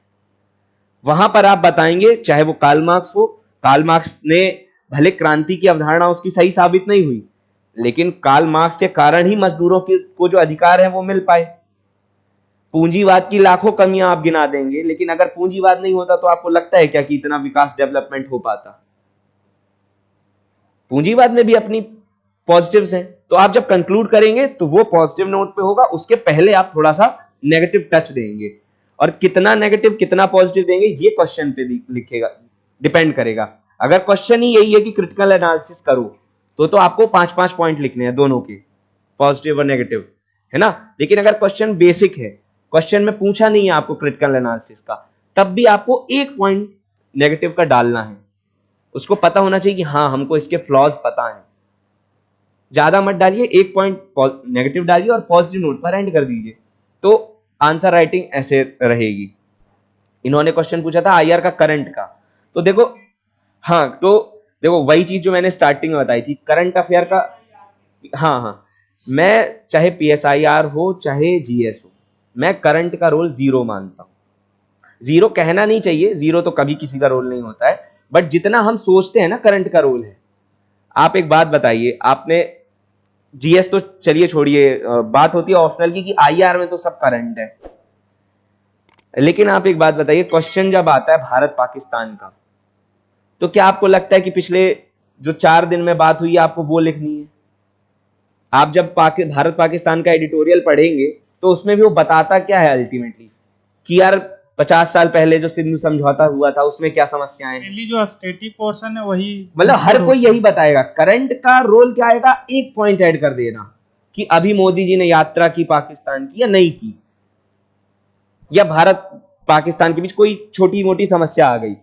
वहां पर आप बताएंगे, चाहे वो कार्ल मार्क्स हो, कार्ल मार्क्स ने भले क्रांति की अवधारणा उसकी सही साबित नहीं हुई, लेकिन कार्ल मार्क्स के कारण ही मजदूरों को जो अधिकार है वो मिल पाए। पूंजीवाद की लाखों कमियां आप गिना देंगे, लेकिन अगर पूंजीवाद नहीं होता तो आपको लगता है क्या कि इतना विकास डेवलपमेंट हो पाता? पूंजीवाद में भी अपनी पॉजिटिव्स हैं। तो आप जब कंक्लूड करेंगे तो वो पॉजिटिव नोट पे होगा, उसके पहले आप थोड़ा सा नेगेटिव टच देंगे, और कितना नेगेटिव कितना पॉजिटिव देंगे ये क्वेश्चन पे लिखेगा, डिपेंड करेगा। अगर क्वेश्चन ही यही है कि क्रिटिकल एनालिसिस करो तो आपको 5-5 पॉइंट लिखने हैं दोनों के, पॉजिटिव और नेगेटिव, है ना। लेकिन अगर क्वेश्चन बेसिक है, क्वेश्चन में पूछा नहीं है आपको क्रिटिकल एनालिसिस का, तब भी आपको 1 पॉइंट नेगेटिव का डालना है। उसको पता होना चाहिए कि हाँ हमको इसके फ्लॉज पता है। ज्यादा मत डालिए, 1 पॉइंट नेगेटिव डालिए और पॉजिटिव नोट पर एंड कर दीजिए, तो आंसर राइटिंग ऐसे रहेगी। इन्होंने क्वेश्चन पूछा था आईआर का करंट का, तो देखो, हाँ तो देखो वही चीज जो मैंने स्टार्टिंग में बताई थी, करंट अफेयर का। हाँ हाँ, मैं चाहे पीएसआईआर हो चाहे जीएस हो, मैं करंट का रोल 0 मानता हूं। 0 कहना नहीं चाहिए, 0 तो कभी किसी का रोल नहीं होता है, बट जितना हम सोचते हैं ना करंट का रोल है। आप एक बात बताइए, आपने जीएस तो चलिए छोड़िए, बात होती है ऑप्शनल की कि आईआर में तो सब करंट है, लेकिन आप एक बात बताइए, क्वेश्चन जब आता है भारत पाकिस्तान का, तो क्या आपको लगता है कि पिछले जो 4 दिन में बात हुई है आपको वो लिखनी है? आप जब भारत पाकिस्तान का एडिटोरियल पढ़ेंगे तो उसमें भी वो बताता क्या है अल्टीमेटली, कि यार 50 साल पहले जो सिंधु समझौता हुआ था उसमें क्या समस्याएं हैं, मेनली जो स्टैटिक पोर्शन है वही मतलब हर कोई यही बताएगा। करंट का रोल क्या आएगा, एक पॉइंट ऐड कर देना कि अभी मोदी जी ने यात्रा की पाकिस्तान की या नहीं की, या भारत पाकिस्तान के बीच कोई छोटी मोटी समस्या आ गई,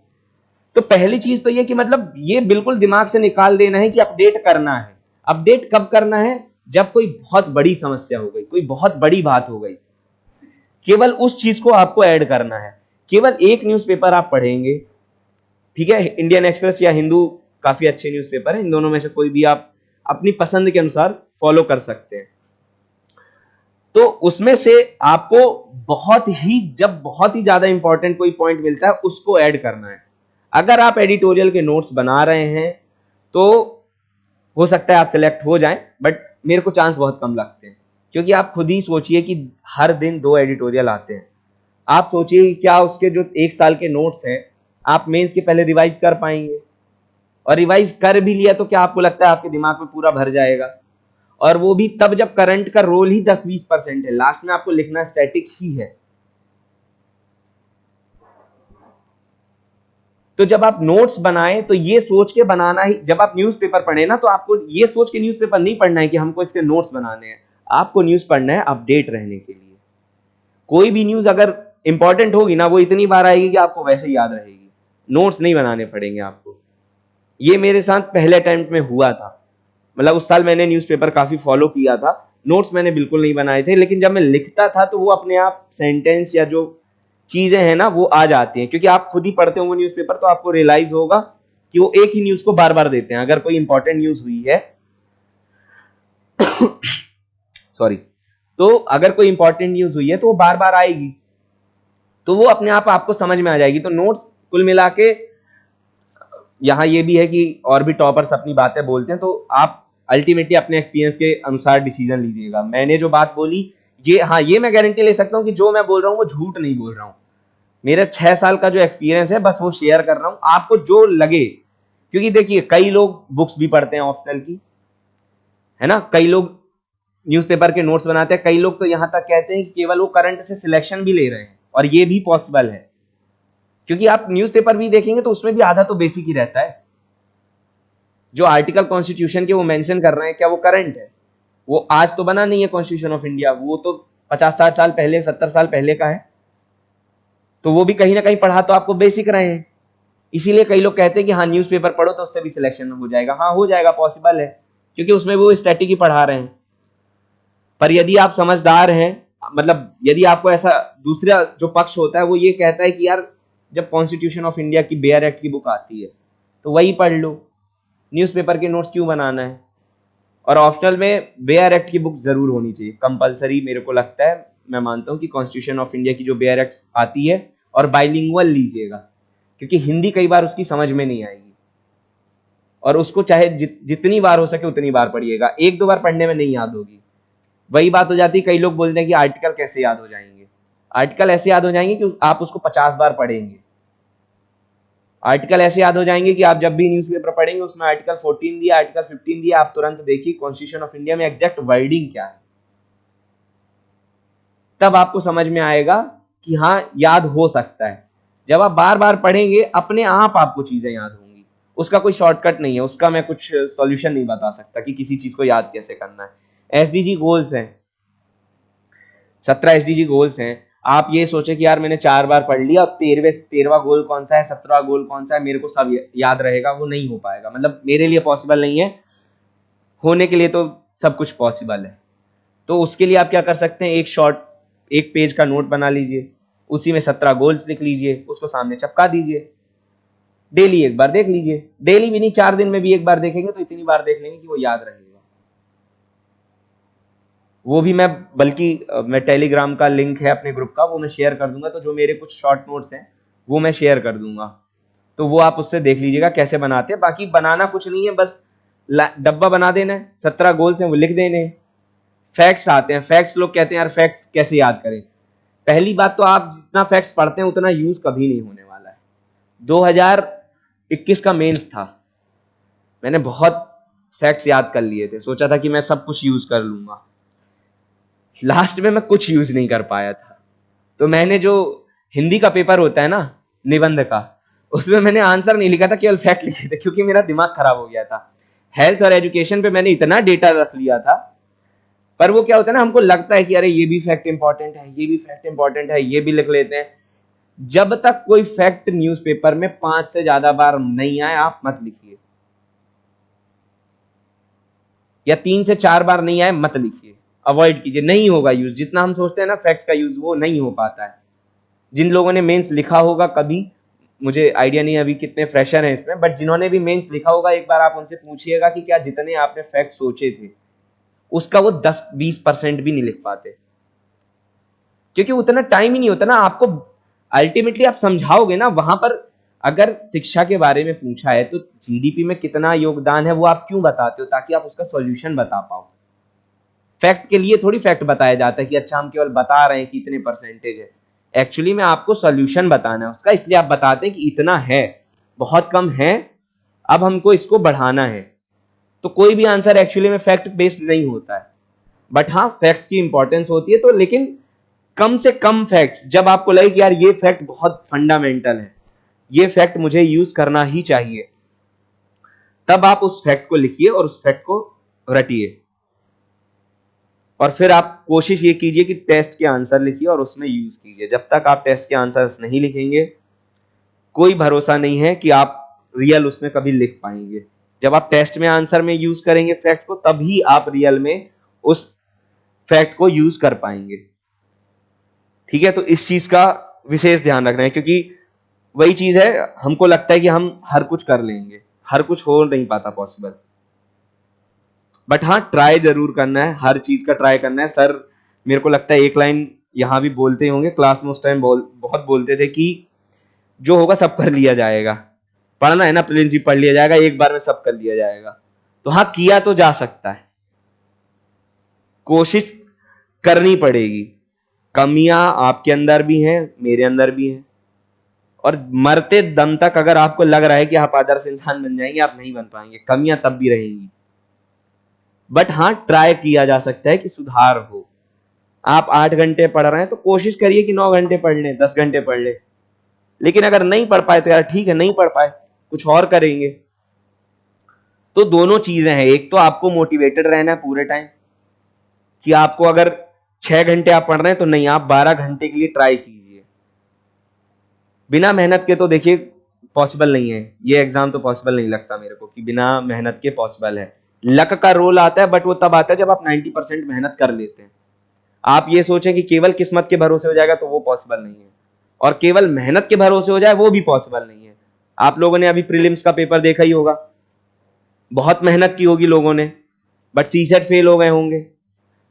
तो पहली चीज तो ये कि मतलब ये बिल्कुल दिमाग से निकाल देना है कि अपडेट करना है। अपडेट कब करना है, जब कोई बहुत बड़ी समस्या हो गई, कोई बहुत बड़ी बात हो गई, केवल उस चीज को आपको ऐड करना है। केवल एक न्यूज़पेपर आप पढ़ेंगे, ठीक है, इंडियन एक्सप्रेस या हिंदू काफी अच्छे न्यूज़पेपर है, इन दोनों में से कोई भी आप अपनी पसंद के अनुसार फॉलो कर सकते हैं। तो उसमें से आपको जब बहुत ही ज्यादा इंपॉर्टेंट कोई पॉइंट मिलता है उसको ऐड करना है। अगर आप एडिटोरियल के नोट्स बना रहे हैं तो हो सकता है आप सिलेक्ट हो जाएं, बट मेरे को चांस बहुत कम लगते हैं, क्योंकि आप खुद ही सोचिए कि हर दिन 2 एडिटोरियल आते हैं। आप सोचिए क्या उसके जो 1 साल के नोट्स हैं आप मेंस के पहले रिवाइज कर पाएंगे, और रिवाइज कर भी लिया तो क्या आपको लगता है आपके दिमाग में पूरा भर जाएगा, और वो भी तब जब करंट का रोल ही 10-20% है, लास्ट में आपको लिखना स्टैटिक ही है। तो जब आप नोट्स बनाएं तो ये सोच के बनाना ही, जब आप न्यूज़पेपर पढ़े ना तो आपको ये सोच के न्यूज़पेपर नहीं पढ़ना है कि हमको इसके नोट्स बनाने हैं, आपको न्यूज़ पढ़ना है अपडेट रहने के लिए। कोई भी न्यूज़ अगर इंपॉर्टेंट होगी ना वो इतनी बार आएगी कि आपको वैसे ही याद रहेगी, नोट्स नहीं बनाने पड़ेंगे आपको। ये मेरे साथ पहले अटेम्प्ट में हुआ था, मतलब उस साल मैंने न्यूज़पेपर काफी फॉलो किया था, नोट्स मैंने बिल्कुल नहीं बनाए थे, लेकिन जब मैं लिखता था तो वो अपने आप सेंटेंस या जो चीजें हैं ना वो आ जाती हैं, क्योंकि आप खुद ही पढ़ते होंगे न्यूज़पेपर तो आपको रियलाइज होगा कि वो एक ही न्यूज को बार बार देते हैं। अगर कोई इंपॉर्टेंट न्यूज हुई है सॉरी, तो अगर कोई इंपॉर्टेंट न्यूज हुई है तो वो बार बार आएगी, तो वो अपने आप आपको समझ में आ जाएगी। तो नोट्स कुल मिला के, यहाँ ये भी है कि और भी टॉपर्स अपनी बातें बोलते हैं, तो आप अल्टीमेटली अपने एक्सपीरियंस के अनुसार डिसीजन लीजिएगा। मैंने जो बात बोली ये मैं गारंटी ले सकता हूँ कि जो मैं बोल रहा हूँ वो झूठ नहीं बोल रहा हूँ। मेरा 6 साल का जो एक्सपीरियंस है बस वो शेयर कर रहा हूँ, आपको जो लगे। क्योंकि देखिए कई लोग बुक्स भी पढ़ते हैं ऑप्शनल की, है ना, कई लोग न्यूज़पेपर के नोट्स बनाते हैं, कई लोग तो यहां तक कहते हैं कि केवल वो करंट से सिलेक्शन भी ले रहे हैं, और ये भी पॉसिबल है। क्योंकि आप न्यूज़पेपर भी देखेंगे तो उसमें भी आधा तो बेसिक ही रहता है। जो आर्टिकल कॉन्स्टिट्यूशन के वो मेंशन कर रहे हैं, क्या वो करंट है? वो आज तो बना नहीं है कॉन्स्टिट्यूशन ऑफ इंडिया, वो तो 50-60 साल पहले, 70 साल पहले का है। तो वो भी कहीं ना कहीं पढ़ा तो आपको बेसिक रहे हैं। इसीलिए कई लोग कहते हैं कि हाँ न्यूज़पेपर पढ़ो तो उससे भी सिलेक्शन हो जाएगा। हाँ हो जाएगा, पॉसिबल है, क्योंकि उसमें वो स्टैटिक ही पढ़ा रहे हैं। पर यदि आप समझदार हैं, मतलब यदि आपको ऐसा दूसरा जो पक्ष होता है वो ये कहता है कि यार जब कॉन्स्टिट्यूशन ऑफ इंडिया की बेयर एक्ट की बुक आती है तो वही पढ़ लो, न्यूज़पेपर के नोट्स क्यों बनाना है। और ऑप्शनल में बेयर एक्ट की बुक जरूर होनी चाहिए, कंपलसरी मेरे को लगता है। मैं मानता हूं कि कॉन्स्टिट्यूशन ऑफ इंडिया की जो बेयर एक्ट आती है, और बाइलिंगुअल लीजिएगा, क्योंकि हिंदी कई बार उसकी समझ में नहीं आएगी, और उसको चाहे जितनी बार हो सके उतनी बार पढ़िएगा, 1-2 बार पढ़ने में नहीं याद होगी। वही बात हो जाती है, कई लोग बोलते हैं कि आर्टिकल कैसे याद हो जाएंगे। आर्टिकल ऐसे याद हो जाएंगे कि आप उसको 50 बार पढ़ेंगे। आर्टिकल ऐसे याद हो जाएंगे कि आप जब भी न्यूज़पेपर पढ़ेंगे उसमें आर्टिकल 14 दिया, आर्टिकल 15 दिया, आप तुरंत देखिए कॉन्स्टिट्यूशन ऑफ इंडिया में एग्जैक्ट वर्डिंग क्या है, तब आपको समझ में आएगा कि हाँ याद हो सकता है। जब आप बार बार पढ़ेंगे अपने आप आपको चीजें याद होंगी, उसका कोई शॉर्टकट नहीं है, उसका मैं कुछ सॉल्यूशन नहीं बता सकता कि किसी चीज को याद कैसे करना है। एसडीजी गोल्स हैं, 17 एसडीजी गोल्स हैं। आप ये सोचे कि यार मैंने 4 बार पढ़ लिया, 13वां गोल कौन सा है, 17वां गोल कौन सा है, मेरे को सब याद रहेगा, वो नहीं हो पाएगा। मतलब मेरे लिए पॉसिबल नहीं है, होने के लिए तो सब कुछ पॉसिबल है। तो उसके लिए आप क्या कर सकते हैं, एक पेज का नोट बना लीजिए, उसी में 17 गोल्स लिख लीजिए, उसको सामने चिपका दीजिए, डेली एक बार देख लीजिए। डेली भी नहीं, 4 दिन में भी एक बार देखेंगे तो इतनी बार देख लेंगे कि वो याद रहेगा। वो भी मैं टेलीग्राम का लिंक है अपने ग्रुप का, वो मैं शेयर कर दूंगा। तो जो मेरे कुछ शॉर्ट नोट्स हैं वो मैं शेयर कर दूंगा, तो वो आप उससे देख लीजिएगा कैसे बनाते हैं। बाकी बनाना कुछ नहीं है, बस डब्बा बना देना है, 17 गोल्स हैं वो लिख देने हैं। फैक्ट्स आते हैं, फैक्ट्स लोग कहते हैं यार फैक्ट्स कैसे याद करें। पहली बात तो आप जितना फैक्ट्स पढ़ते हैं उतना यूज कभी नहीं होने वाला है। 2021 का मेंस था, मैंने बहुत फैक्ट्स याद कर लिए थे, सोचा था कि मैं सब कुछ यूज कर लूंगा, लास्ट में मैं कुछ यूज नहीं कर पाया था। तो मैंने जो हिंदी का पेपर होता है ना निबंध का, उसमें मैंने आंसर नहीं लिखा था, केवल फैक्ट लिखे थे, क्योंकि मेरा दिमाग खराब हो गया था। हेल्थ और एजुकेशन पे मैंने इतना डेटा रख लिया था, पर वो क्या होता है ना, हमको लगता है कि अरे ये भी फैक्ट इंपॉर्टेंट है, ये भी फैक्ट इंपॉर्टेंट है, ये भी लिख लेते हैं। जब तक कोई फैक्ट न्यूज़पेपर में 5 से ज्यादा बार नहीं आए, आप मत लिखिए, या 3 से 4 बार नहीं आए, मत लिखिए, अवॉइड कीजिए, नहीं होगा यूज। जितना हम सोचते हैं ना फैक्ट्स का यूज, वो नहीं हो पाता है। जिन लोगों ने मेंस लिखा होगा कभी, मुझे आइडिया नहीं अभी कितने फ्रेशर हैं इसमें, बट जिन्होंने भी मेंस लिखा होगा, एक बार आप उनसे पूछिएगा कि क्या जितने आपने फैक्ट सोचे थे उसका वो 10-20% भी नहीं लिख पाते, क्योंकि उतना टाइम ही नहीं होता ना आपको। अल्टीमेटली आप समझाओगे ना वहां पर। अगर शिक्षा के बारे में पूछा है तो जीडीपी में कितना योगदान है वो आप क्यों बताते हो, ताकि आप उसका सॉल्यूशन बता पाओ। फैक्ट के लिए थोड़ी फैक्ट बताया जाता है कि अच्छा हम केवल बता रहे हैं कि इतने परसेंटेज है। एक्चुअली में आपको सॉल्यूशन बताना है उसका, इसलिए आप बताते हैं कि इतना है, बहुत कम है, अब हमको इसको बढ़ाना है। तो कोई भी आंसर एक्चुअली में फैक्ट बेस्ड नहीं होता है, बट हाँ फैक्ट्स की इंपॉर्टेंस होती है। तो लेकिन कम से कम फैक्ट्स, जब आपको लगे कि यार ये फैक्ट बहुत फंडामेंटल है, ये फैक्ट मुझे यूज करना ही चाहिए, तब आप उस फैक्ट को लिखिए और उस फैक्ट को रटिए। और फिर आप कोशिश ये कीजिए कि टेस्ट के आंसर लिखिए और उसमें यूज कीजिए। जब तक आप टेस्ट के आंसर्स नहीं लिखेंगे, कोई भरोसा नहीं है कि आप रियल उसमें कभी लिख पाएंगे। जब आप टेस्ट में आंसर में यूज करेंगे फैक्ट को, तभी आप रियल में उस फैक्ट को यूज कर पाएंगे। ठीक है, तो इस चीज का विशेष ध्यान रखना है, क्योंकि वही चीज है, हमको लगता है कि हम हर कुछ कर लेंगे, हर कुछ हो नहीं पाता पॉसिबल। बट हाँ, ट्राई जरूर करना है, हर चीज का ट्राई करना है। सर मेरे को लगता है एक लाइन यहां भी बोलते होंगे, क्लास में उस टाइम बहुत बोलते थे कि जो होगा सब कर लिया जाएगा, पढ़ना है ना प्लेन भी पढ़ लिया जाएगा, एक बार में सब कर लिया जाएगा। तो हाँ, किया तो जा सकता है, कोशिश करनी पड़ेगी। कमियां आपके अंदर भी हैं, मेरे अंदर भी हैं, और मरते दम तक अगर आपको लग रहा है कि आप आदर्श इंसान बन जाएंगे, आप नहीं बन पाएंगे, कमियां तब भी रहेंगी। बट हाँ, ट्राई किया जा सकता है कि सुधार हो। आप 8 घंटे पढ़ रहे हैं तो कोशिश करिए कि 9 घंटे पढ़ लें, 10 घंटे पढ़ लें। लेकिन अगर नहीं पढ़ पाए तो यार ठीक है, नहीं पढ़ पाए, कुछ और करेंगे। तो दोनों चीजें हैं, एक तो आपको मोटिवेटेड रहना है पूरे टाइम, कि आपको अगर 6 घंटे आप पढ़ रहे हैं तो नहीं, आप 12 घंटे के लिए ट्राई कीजिए। बिना मेहनत के तो देखिए पॉसिबल नहीं है, ये एग्जाम तो पॉसिबल नहीं लगता मेरे को कि बिना मेहनत के पॉसिबल है। लक का रोल आता है, बट वो तब आता है जब आप 90% मेहनत कर लेते हैं। आप ये सोचें कि केवल किस्मत के भरोसे हो जाएगा तो वो पॉसिबल नहीं है, और केवल मेहनत के भरोसे हो जाए वो भी पॉसिबल नहीं है। आप लोगों ने अभी प्रीलिम्स का पेपर देखा ही होगा, बहुत मेहनत की होगी लोगों ने, बट सीसेट फेल हो गए होंगे,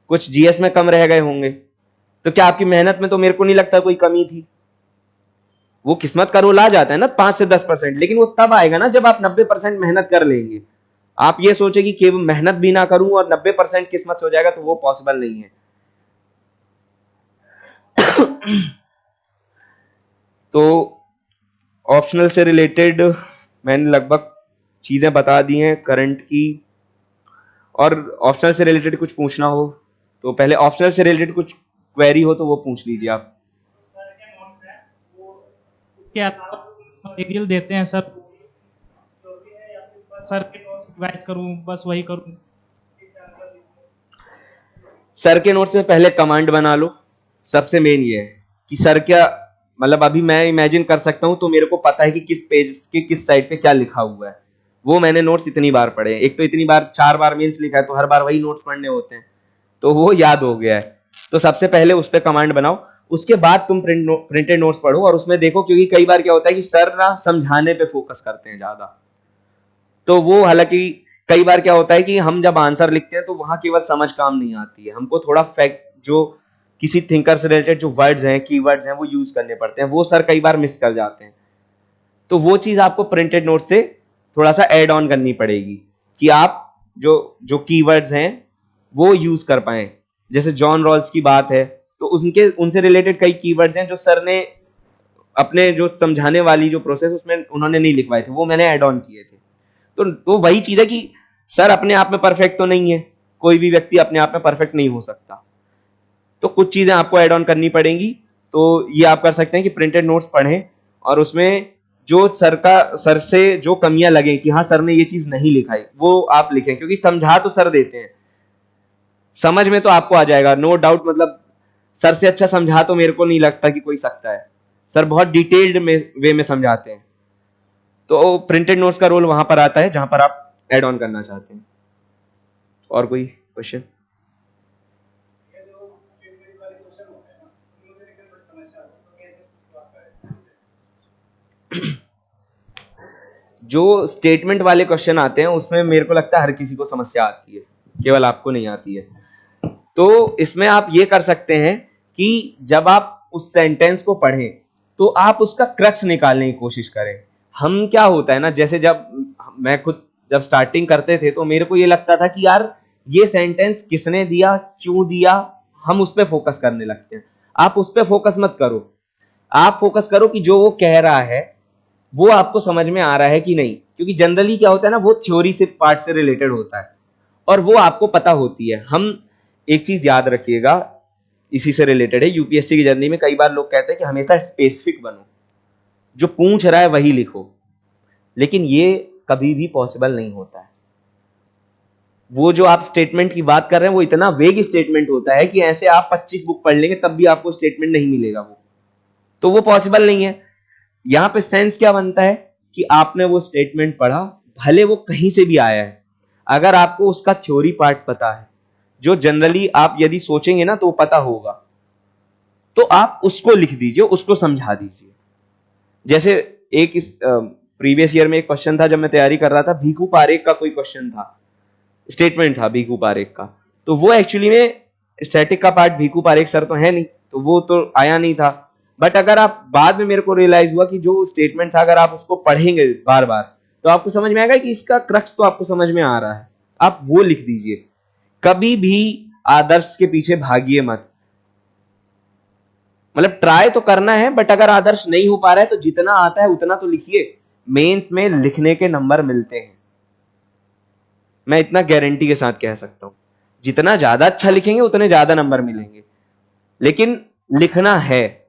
कुछ जीएस में कम रह गए होंगे। तो क्या आपकी मेहनत में तो मेरे को नहीं लगता कोई कमी थी। वो किस्मत का रोल आ जाता है ना 5 से 10%, लेकिन वो तब आएगा ना जब आप 90% मेहनत कर लेंगे। आप ये सोचे कि केवल मेहनत भी ना करूं और 90% किस्मत हो जाएगा, तो वो पॉसिबल नहीं है। तो ऑप्शनल से रिलेटेड मैंने लगभग चीजें बता दी हैं करंट की, और ऑप्शनल से रिलेटेड कुछ पूछना हो तो पहले ऑप्शनल से रिलेटेड कुछ क्वेरी हो तो वो पूछ लीजिए आप। क्या मटेरियल देते हैं सर, सर के नोट्स रिवाइज करूं, बस वही करूं? सर के नोट्स में पहले कमांड बना लो। सबसे मेन ये है कि सर क्या, मतलब अभी मैं इमेजिन कर सकता हूं तो मेरे को पता है कि किस पेज के किस साइड पे क्या लिखा हुआ है। वो मैंने नोट्स इतनी बार पढ़े हैं, एक तो इतनी बार 4 बार मेंस लिखा है, तो हर बार वही नोट्स पढ़ने होते हैं, तो वो याद हो गया है। तो सबसे पहले उस पर कमांड बनाओ, उसके बाद तुम प्रिंटेड नोट्स पढ़ो और उसमें देखो, क्योंकि कई बार क्या होता है कि सर ना समझाने पे फोकस करते हैं ज्यादा। तो वो हालांकि कई बार क्या होता है कि हम जब आंसर लिखते हैं तो वहां केवल समझ काम नहीं आती है, हमको थोड़ा फैक्ट, जो किसी थिंकर से रिलेटेड जो वर्ड्स हैं, कीवर्ड्स हैं, वो यूज करने पड़ते हैं, वो सर कई बार मिस कर जाते हैं। तो वो चीज आपको प्रिंटेड नोट से थोड़ा सा ऐड ऑन करनी पड़ेगी कि आप जो जो कीवर्ड्स हैं वो यूज कर पाए। जैसे जॉन रॉल्स की बात है तो उनसे रिलेटेड कई कीवर्ड्स हैं जो सर ने अपने जो समझाने वाली जो प्रोसेस उसमें उन्होंने नहीं लिखवाए थे, वो मैंने ऐड ऑन किए थे। तो वही चीज है कि सर अपने आप में परफेक्ट तो नहीं है, कोई भी व्यक्ति अपने आप में परफेक्ट नहीं हो सकता, तो कुछ चीजें आपको ऐड ऑन करनी पड़ेंगी। तो ये आप कर सकते हैं कि प्रिंटेड नोट्स पढ़ें और उसमें जो सर से जो कमियां लगे कि हाँ सर ने ये चीज नहीं लिखाई वो आप लिखें, क्योंकि समझा तो सर देते हैं, समझ में तो आपको आ जाएगा नो डाउट। मतलब सर से अच्छा समझा तो मेरे को नहीं लगता कि कोई सकता है, सर बहुत डिटेल्ड वे में समझाते हैं। तो प्रिंटेड नोट्स का रोल वहां पर आता है जहां पर आप ऐड ऑन करना चाहते हैं। और कोई क्वेश्चन? जो स्टेटमेंट वाले क्वेश्चन आते हैं उसमें मेरे को लगता है हर किसी को समस्या आती है, केवल आपको नहीं आती है। तो इसमें आप ये कर सकते हैं कि जब आप उस सेंटेंस को पढ़ें तो आप उसका क्रक्स निकालने की कोशिश करें। हम क्या होता है ना, जैसे जब मैं खुद जब स्टार्टिंग करते थे तो मेरे को ये लगता था कि यार ये सेंटेंस किसने दिया, क्यों दिया, हम उस पर फोकस करने लगते हैं। आप उस पर फोकस मत करो, आप फोकस करो कि जो वो कह रहा है वो आपको समझ में आ रहा है कि नहीं, क्योंकि जनरली क्या होता है ना, वो थ्योरी से पार्ट से रिलेटेड होता है और वो आपको पता होती है। हम एक चीज याद रखिएगा, इसी से रिलेटेड है, यूपीएससी की जर्नी में कई बार लोग कहते हैं कि हमेशा स्पेसिफिक बनो, जो पूछ रहा है वही लिखो, लेकिन ये कभी भी पॉसिबल नहीं होता है। वो जो आप स्टेटमेंट की बात कर रहे हैं वो इतना वेग स्टेटमेंट होता है कि ऐसे आप 25 बुक पढ़ लेंगे तब भी आपको स्टेटमेंट नहीं मिलेगा, तो वो पॉसिबल नहीं है। यहां पे सेंस क्या बनता है कि आपने वो स्टेटमेंट पढ़ा, भले वो कहीं से भी आया है, अगर आपको उसका थ्योरी पार्ट पता है, जो जनरली आप यदि सोचेंगे ना तो वो पता होगा, तो आप उसको लिख दीजिए, उसको समझा दीजिए। जैसे एक प्रीवियस ईयर में एक क्वेश्चन था, जब मैं तैयारी कर रहा था, भीखू पारेख का कोई क्वेश्चन था, स्टेटमेंट था भीखू पारेख का, तो वो एक्चुअली में स्टैटिक का पार्ट भीखू पारेख सर तो है नहीं, तो वो तो आया नहीं था। बट अगर आप बाद में मेरे को रियलाइज हुआ कि जो स्टेटमेंट था अगर आप उसको पढ़ेंगे बार बार तो आपको समझ में आएगा कि इसका क्रक्स तो आपको समझ में आ रहा है, आप वो लिख दीजिए। कभी भी आदर्श के पीछे भागिए मत, मतलब ट्राई तो करना है, बट अगर आदर्श नहीं हो पा रहा है तो जितना आता है उतना तो लिखिए। मेंस में लिखने के नंबर मिलते हैं, मैं इतना गारंटी के साथ कह सकता हूं, जितना ज्यादा अच्छा लिखेंगे उतने ज्यादा नंबर मिलेंगे, लेकिन लिखना है।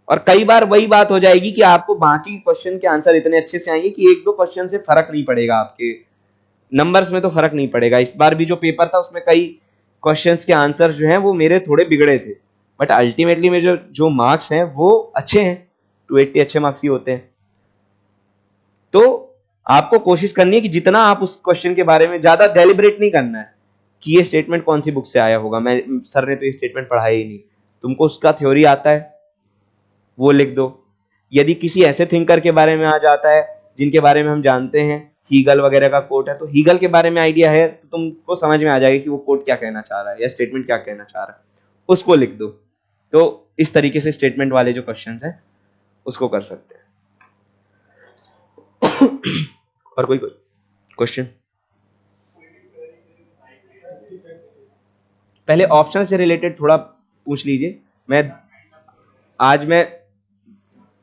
और कई बार वही बात हो जाएगी कि आपको बाकी क्वेश्चन के आंसर इतने अच्छे से आएंगे कि एक दो क्वेश्चन से फर्क नहीं पड़ेगा, आपके नंबर्स में तो फर्क नहीं पड़ेगा। इस बार भी जो पेपर था उसमें कई क्वेश्चंस के आंसर जो हैं वो मेरे थोड़े बिगड़े थे, बट अल्टीमेटली मेरे जो मार्क्स हैं वो अच्छे हैं, 280 अच्छे मार्क्स ही होते हैं। तो आपको कोशिश करनी है कि जितना आप उस क्वेश्चन के बारे में ज्यादा डेलिब्रेट नहीं करना है कि ये स्टेटमेंट कौन सी बुक से आया होगा, मैं सर ने तो ये स्टेटमेंट पढ़ाया ही नहीं, तुमको उसका थ्योरी आता है वो लिख दो। यदि किसी ऐसे थिंकर के बारे में आ जाता है जिनके बारे में हम जानते हैं, हीगल वगैरह का कोट है, तो हीगल के बारे में आइडिया है तो तुमको समझ में आ जाएगा कि वो कोट क्या कहना चाह रहा है या स्टेटमेंट क्या कहना चाह रहा है, उसको लिख दो। तो इस तरीके से स्टेटमेंट वाले जो क्वेश्चंस हैं उसको कर सकते हैं। और कोई क्वेश्चन? पहले ऑप्शन से रिलेटेड थोड़ा पूछ लीजिए, आज मैं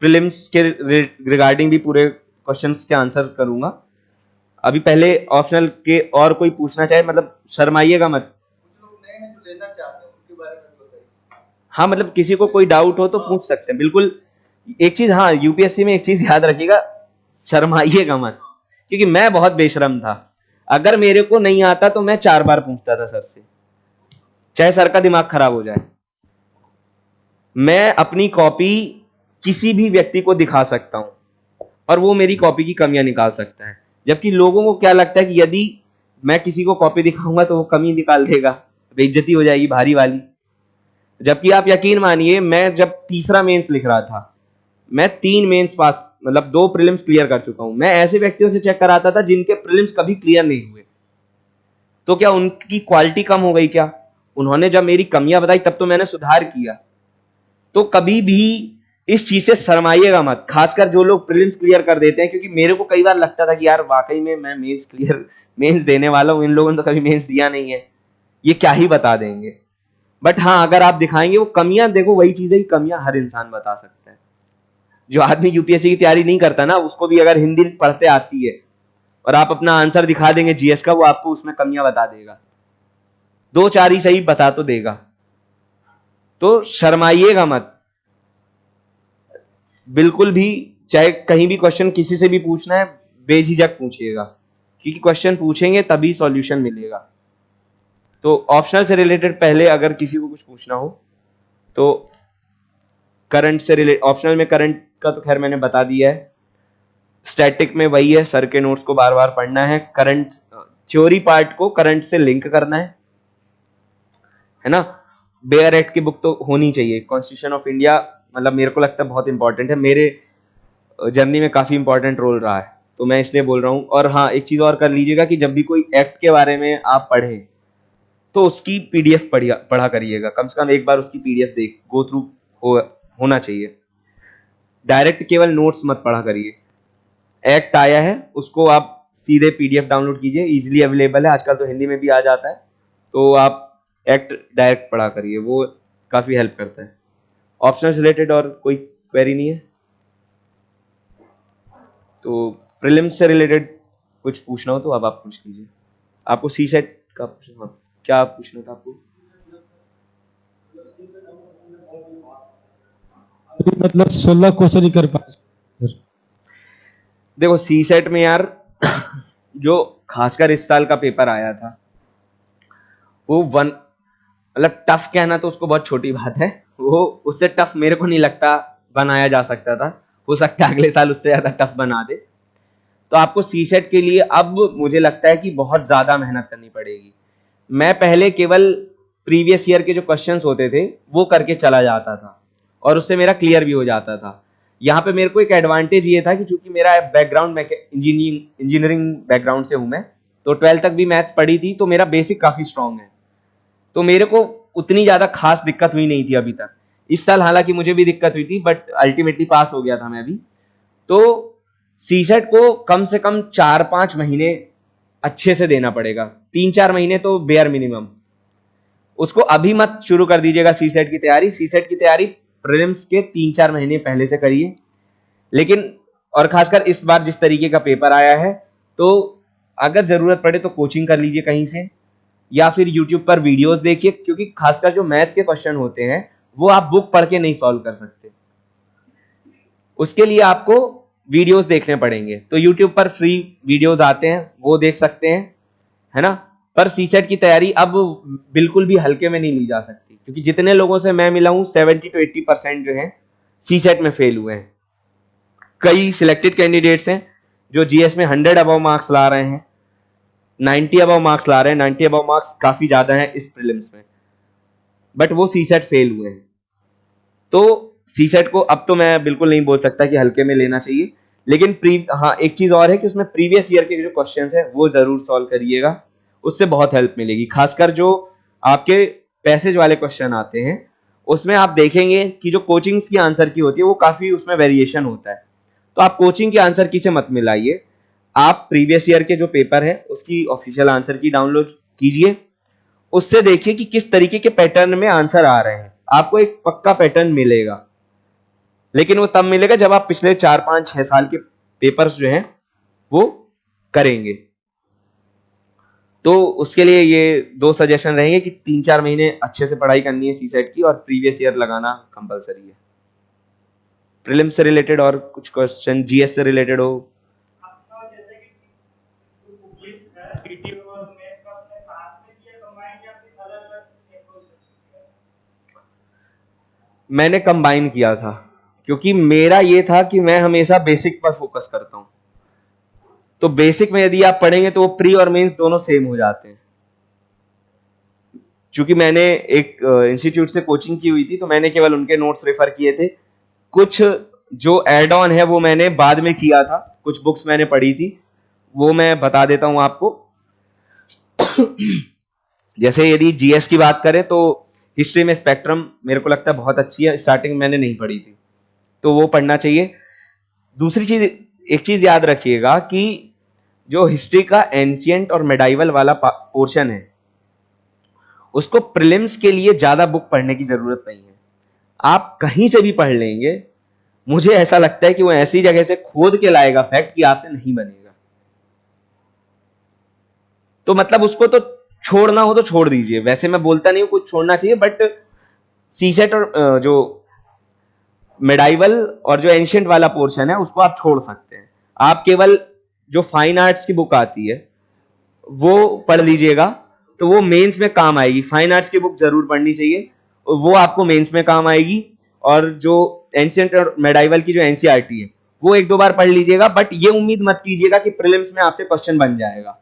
प्रीलिम्स के रिगार्डिंग भी पूरे क्वेश्चंस के आंसर करूंगा। अभी पहले ऑप्शनल के और कोई पूछना चाहे, मतलब शर्माइएगा मत। हाँ, मतलब किसी को कोई डाउट हो तो पूछ सकते हैं बिल्कुल। एक चीज, हाँ, यूपीएससी में एक चीज याद रखिएगा, शर्माइएगा मत, क्योंकि मैं बहुत बेशरम था। अगर मेरे को नहीं आता तो मैं 4 बार पूछता था सर से, चाहे सर का दिमाग खराब हो जाए। मैं अपनी कॉपी किसी भी व्यक्ति को दिखा सकता हूं और वो मेरी कॉपी की कमियां निकाल सकता है, जबकि लोगों को क्या लगता है कि यदि मैं किसी को कॉपी दिखाऊंगा तो वो कमी निकाल देगा, बेइज्जती हो जाएगी भारी वाली। जबकि आप यकीन मानिए, मैं जब तीसरा मेंस लिख रहा था, मैं 3 मेंस पास, मतलब 2 प्रीलिम्स क्लियर कर चुका हूं। मैं ऐसे व्यक्तियों से चेक कराता था जिनके प्रीलिम्स कभी क्लियर नहीं हुए, तो क्या उनकी क्वालिटी कम हो गई क्या? उन्होंने जब मेरी कमियां बताई तब तो मैंने सुधार किया। तो कभी भी इस चीज से शर्माइएगा मत, खासकर जो लोग प्रीलिम्स क्लियर कर देते हैं, क्योंकि मेरे को कई बार लगता था कि यार वाकई में मैं मेंस देने वाला हूं, इन लोगों ने तो कभी मेंस दिया नहीं है, ये क्या ही बता देंगे। बट हाँ, अगर आप दिखाएंगे वो कमियां, देखो वही चीज है कि कमियां हर इंसान बता सकता है। जो आदमी यूपीएससी की तैयारी नहीं करता ना, उसको भी अगर हिंदी पढ़ते आती है और आप अपना आंसर दिखा देंगे जीएस का, वो आपको उसमें कमियां बता देगा, 2-4 ही सही बता तो देगा। तो शर्माइएगा मत, बिल्कुल भी, चाहे कहीं भी क्वेश्चन किसी से भी पूछना है, बेझिझक पूछिएगा, क्योंकि क्वेश्चन पूछेंगे तभी सॉल्यूशन मिलेगा। तो ऑप्शनल से रिलेटेड पहले अगर किसी को कुछ पूछना हो तो करंट से रिलेटेड, ऑप्शनल में करंट का तो खैर मैंने बता दिया है, स्टैटिक में वही है, सर के नोट्स को बार बार पढ़ना है, करंट थ्योरी पार्ट को करंट से लिंक करना है ना। बेयर एक्ट की बुक तो होनी चाहिए, कॉन्स्टिट्यूशन ऑफ इंडिया, मतलब मेरे को लगता है बहुत इंपॉर्टेंट है, मेरे जर्नी में काफी इंपॉर्टेंट रोल रहा है, तो मैं इसलिए बोल रहा हूँ। और हाँ, एक चीज और कर लीजिएगा कि जब भी कोई एक्ट के बारे में आप पढ़ें तो उसकी पीडीएफ पढ़ा करिएगा, कम से कम एक बार उसकी पीडीएफ देख गो थ्रू होना चाहिए, डायरेक्ट केवल नोट्स मत पढ़ा करिए। एक्ट आया है उसको आप सीधे पीडीएफ डाउनलोड कीजिए, इजीली अवेलेबल है, आजकल तो हिंदी में भी आ जाता है, तो आप एक्ट डायरेक्ट पढ़ा करिए, वो काफी हेल्प करता है। ऑप्शनल से रिलेटेड और कोई क्वेरी नहीं है तो प्रीलिम्स से रिलेटेड कुछ पूछना हो तो अब आप पूछ लीजिए। आपको सी सेट का क्या पूछना था आपको? मतलब 16 क्वेश्चन ही कर पाए। देखो सी सेट में यार जो खासकर इस साल का पेपर आया था वो मतलब टफ कहना तो उसको बहुत छोटी बात है, वो उससे टफ मेरे को नहीं लगता बनाया जा सकता था, हो सकता है अगले साल उससे ज्यादा टफ बना दे। तो आपको सी सेट के लिए अब मुझे लगता है कि बहुत ज्यादा मेहनत करनी पड़ेगी। मैं पहले केवल प्रीवियस ईयर के जो क्वेश्चंस होते थे वो करके चला जाता था और उससे मेरा क्लियर भी हो जाता था। यहाँ पे मेरे को एक एडवांटेज ये था कि चूंकि मेरा बैकग्राउंड इंजीनियरिंग बैकग्राउंड से हूं मैं, तो 12th तक भी मैथ्स पढ़ी थी, तो मेरा बेसिक काफी स्ट्रांग है, तो मेरे को उतनी ज्यादा खास दिक्कत हुई नहीं थी अभी तक। इस साल हालांकि मुझे भी दिक्कत हुई थी बट अल्टीमेटली पास हो गया था मैं भी। तो सीसेट को कम से कम 4-5 महीने अच्छे से देना पड़ेगा, 3-4 महीने तो बेयर मिनिमम। उसको अभी मत शुरू कर दीजिएगा सीसेट की तैयारी, सीसेट की तैयारी प्रीलिम्स के 3-4 महीने पहले से करिए। लेकिन और खासकर इस बार जिस तरीके का पेपर आया है, तो अगर जरूरत पड़े तो कोचिंग कर लीजिए कहीं से, या फिर यूट्यूब पर वीडियोस देखिए, क्योंकि खासकर जो मैथ्स के क्वेश्चन होते हैं वो आप बुक पढ़ के नहीं सॉल्व कर सकते, उसके लिए आपको वीडियोस देखने पड़ेंगे। तो यूट्यूब पर फ्री वीडियोस आते हैं, वो देख सकते हैं, है ना। पर सीसेट की तैयारी अब बिल्कुल भी हल्के में नहीं ली जा सकती, क्योंकि जितने लोगों से मैं मिला हूं 70 to 80% जो है सीसेट में फेल हुए हैं। कई सिलेक्टेड कैंडिडेट्स हैं जो जीएस में 100 अबव मार्क्स ला रहे हैं, 90 अबव मार्क्स ला रहे हैं, 90 अबव मार्क्स काफी ज्यादा है इस प्रीलिम्स में, बट वो सीसेट फेल हुए हैं। तो सीसेट को अब तो मैं बिल्कुल नहीं बोल सकता कि हल्के में लेना चाहिए, लेकिन हाँ एक चीज और है कि उसमें प्रीवियस ईयर के जो क्वेश्चंस हैं वो जरूर सॉल्व करिएगा, उससे बहुत हेल्प मिलेगी। खासकर जो आपके पैसेज वाले क्वेश्चन आते हैं उसमें आप देखेंगे कि जो कोचिंग्स की आंसर की होती है वो काफी उसमें वेरिएशन होता है, तो आप कोचिंग की आंसर की से मत मिलाइए, आप प्रीवियस ईयर के जो पेपर है उसकी ऑफिशियल आंसर की डाउनलोड कीजिए, उससे देखिए कि किस तरीके के पैटर्न में आंसर आ रहे हैं, आपको एक पक्का पैटर्न मिलेगा। लेकिन वो तब मिलेगा जब आप पिछले 4-5-6 साल के पेपर्स जो हैं वो करेंगे। तो उसके लिए ये 2 सजेशन रहेंगे कि 3-4 महीने अच्छे से पढ़ाई करनी है सीसेट की, और प्रीवियस ईयर लगाना कंपलसरी है। प्रीलिम से रिलेटेड और कुछ क्वेश्चन जीएस से रिलेटेड हो? आपका जैसे कि इंग्लिश है, पीटी और मैथ का आपने साथ में किया कंबाइन या फिर अलग-अलग अप्रोच किया? मैंने कंबाइन किया था, क्योंकि मेरा ये था कि मैं हमेशा बेसिक पर फोकस करता हूं, तो बेसिक में यदि आप पढ़ेंगे तो वो प्री और मेंस दोनों सेम हो जाते हैं। क्योंकि मैंने एक इंस्टीट्यूट से कोचिंग की हुई थी, तो मैंने केवल उनके नोट्स रेफर किए थे, कुछ जो एड ऑन है वो मैंने बाद में किया था, कुछ बुक्स मैंने पढ़ी थी, वो मैं बता देता हूं आपको। जैसे यदि जीएस की बात करें तो हिस्ट्री में स्पेक्ट्रम मेरे को लगता है बहुत अच्छी है, स्टार्टिंग मैंने नहीं पढ़ी थी, तो वो पढ़ना चाहिए। दूसरी चीज, एक चीज याद रखिएगा कि जो हिस्ट्री का एंशिएंट और मेडाइवल वाला पोर्शन है उसको प्रीलिम्स के लिए ज्यादा बुक पढ़ने की जरूरत नहीं है, आप कहीं से भी पढ़ लेंगे। मुझे ऐसा लगता है कि वो ऐसी जगह से खोद के लाएगा फैक्ट कि आपसे नहीं बनेगा, तो मतलब उसको तो छोड़ना हो तो छोड़ दीजिए। वैसे मैं बोलता नहीं हूं कुछ छोड़ना चाहिए, बट सीसेट और जो मेडाइवल और जो एंशियंट वाला पोर्शन है उसको आप छोड़ सकते हैं। आप केवल जो फाइन आर्ट्स की बुक आती है वो पढ़ लीजिएगा, तो वो मेंस में काम आएगी। फाइन आर्ट्स की बुक जरूर पढ़नी चाहिए, वो आपको मेंस में काम आएगी। और जो एंशियंट और मेडाइवल की जो एनसीईआरटी है वो एक दो बार पढ़ लीजिएगा, बट ये उम्मीद मत कीजिएगा कि प्रीलिम्स में आपसे क्वेश्चन बन जाएगा,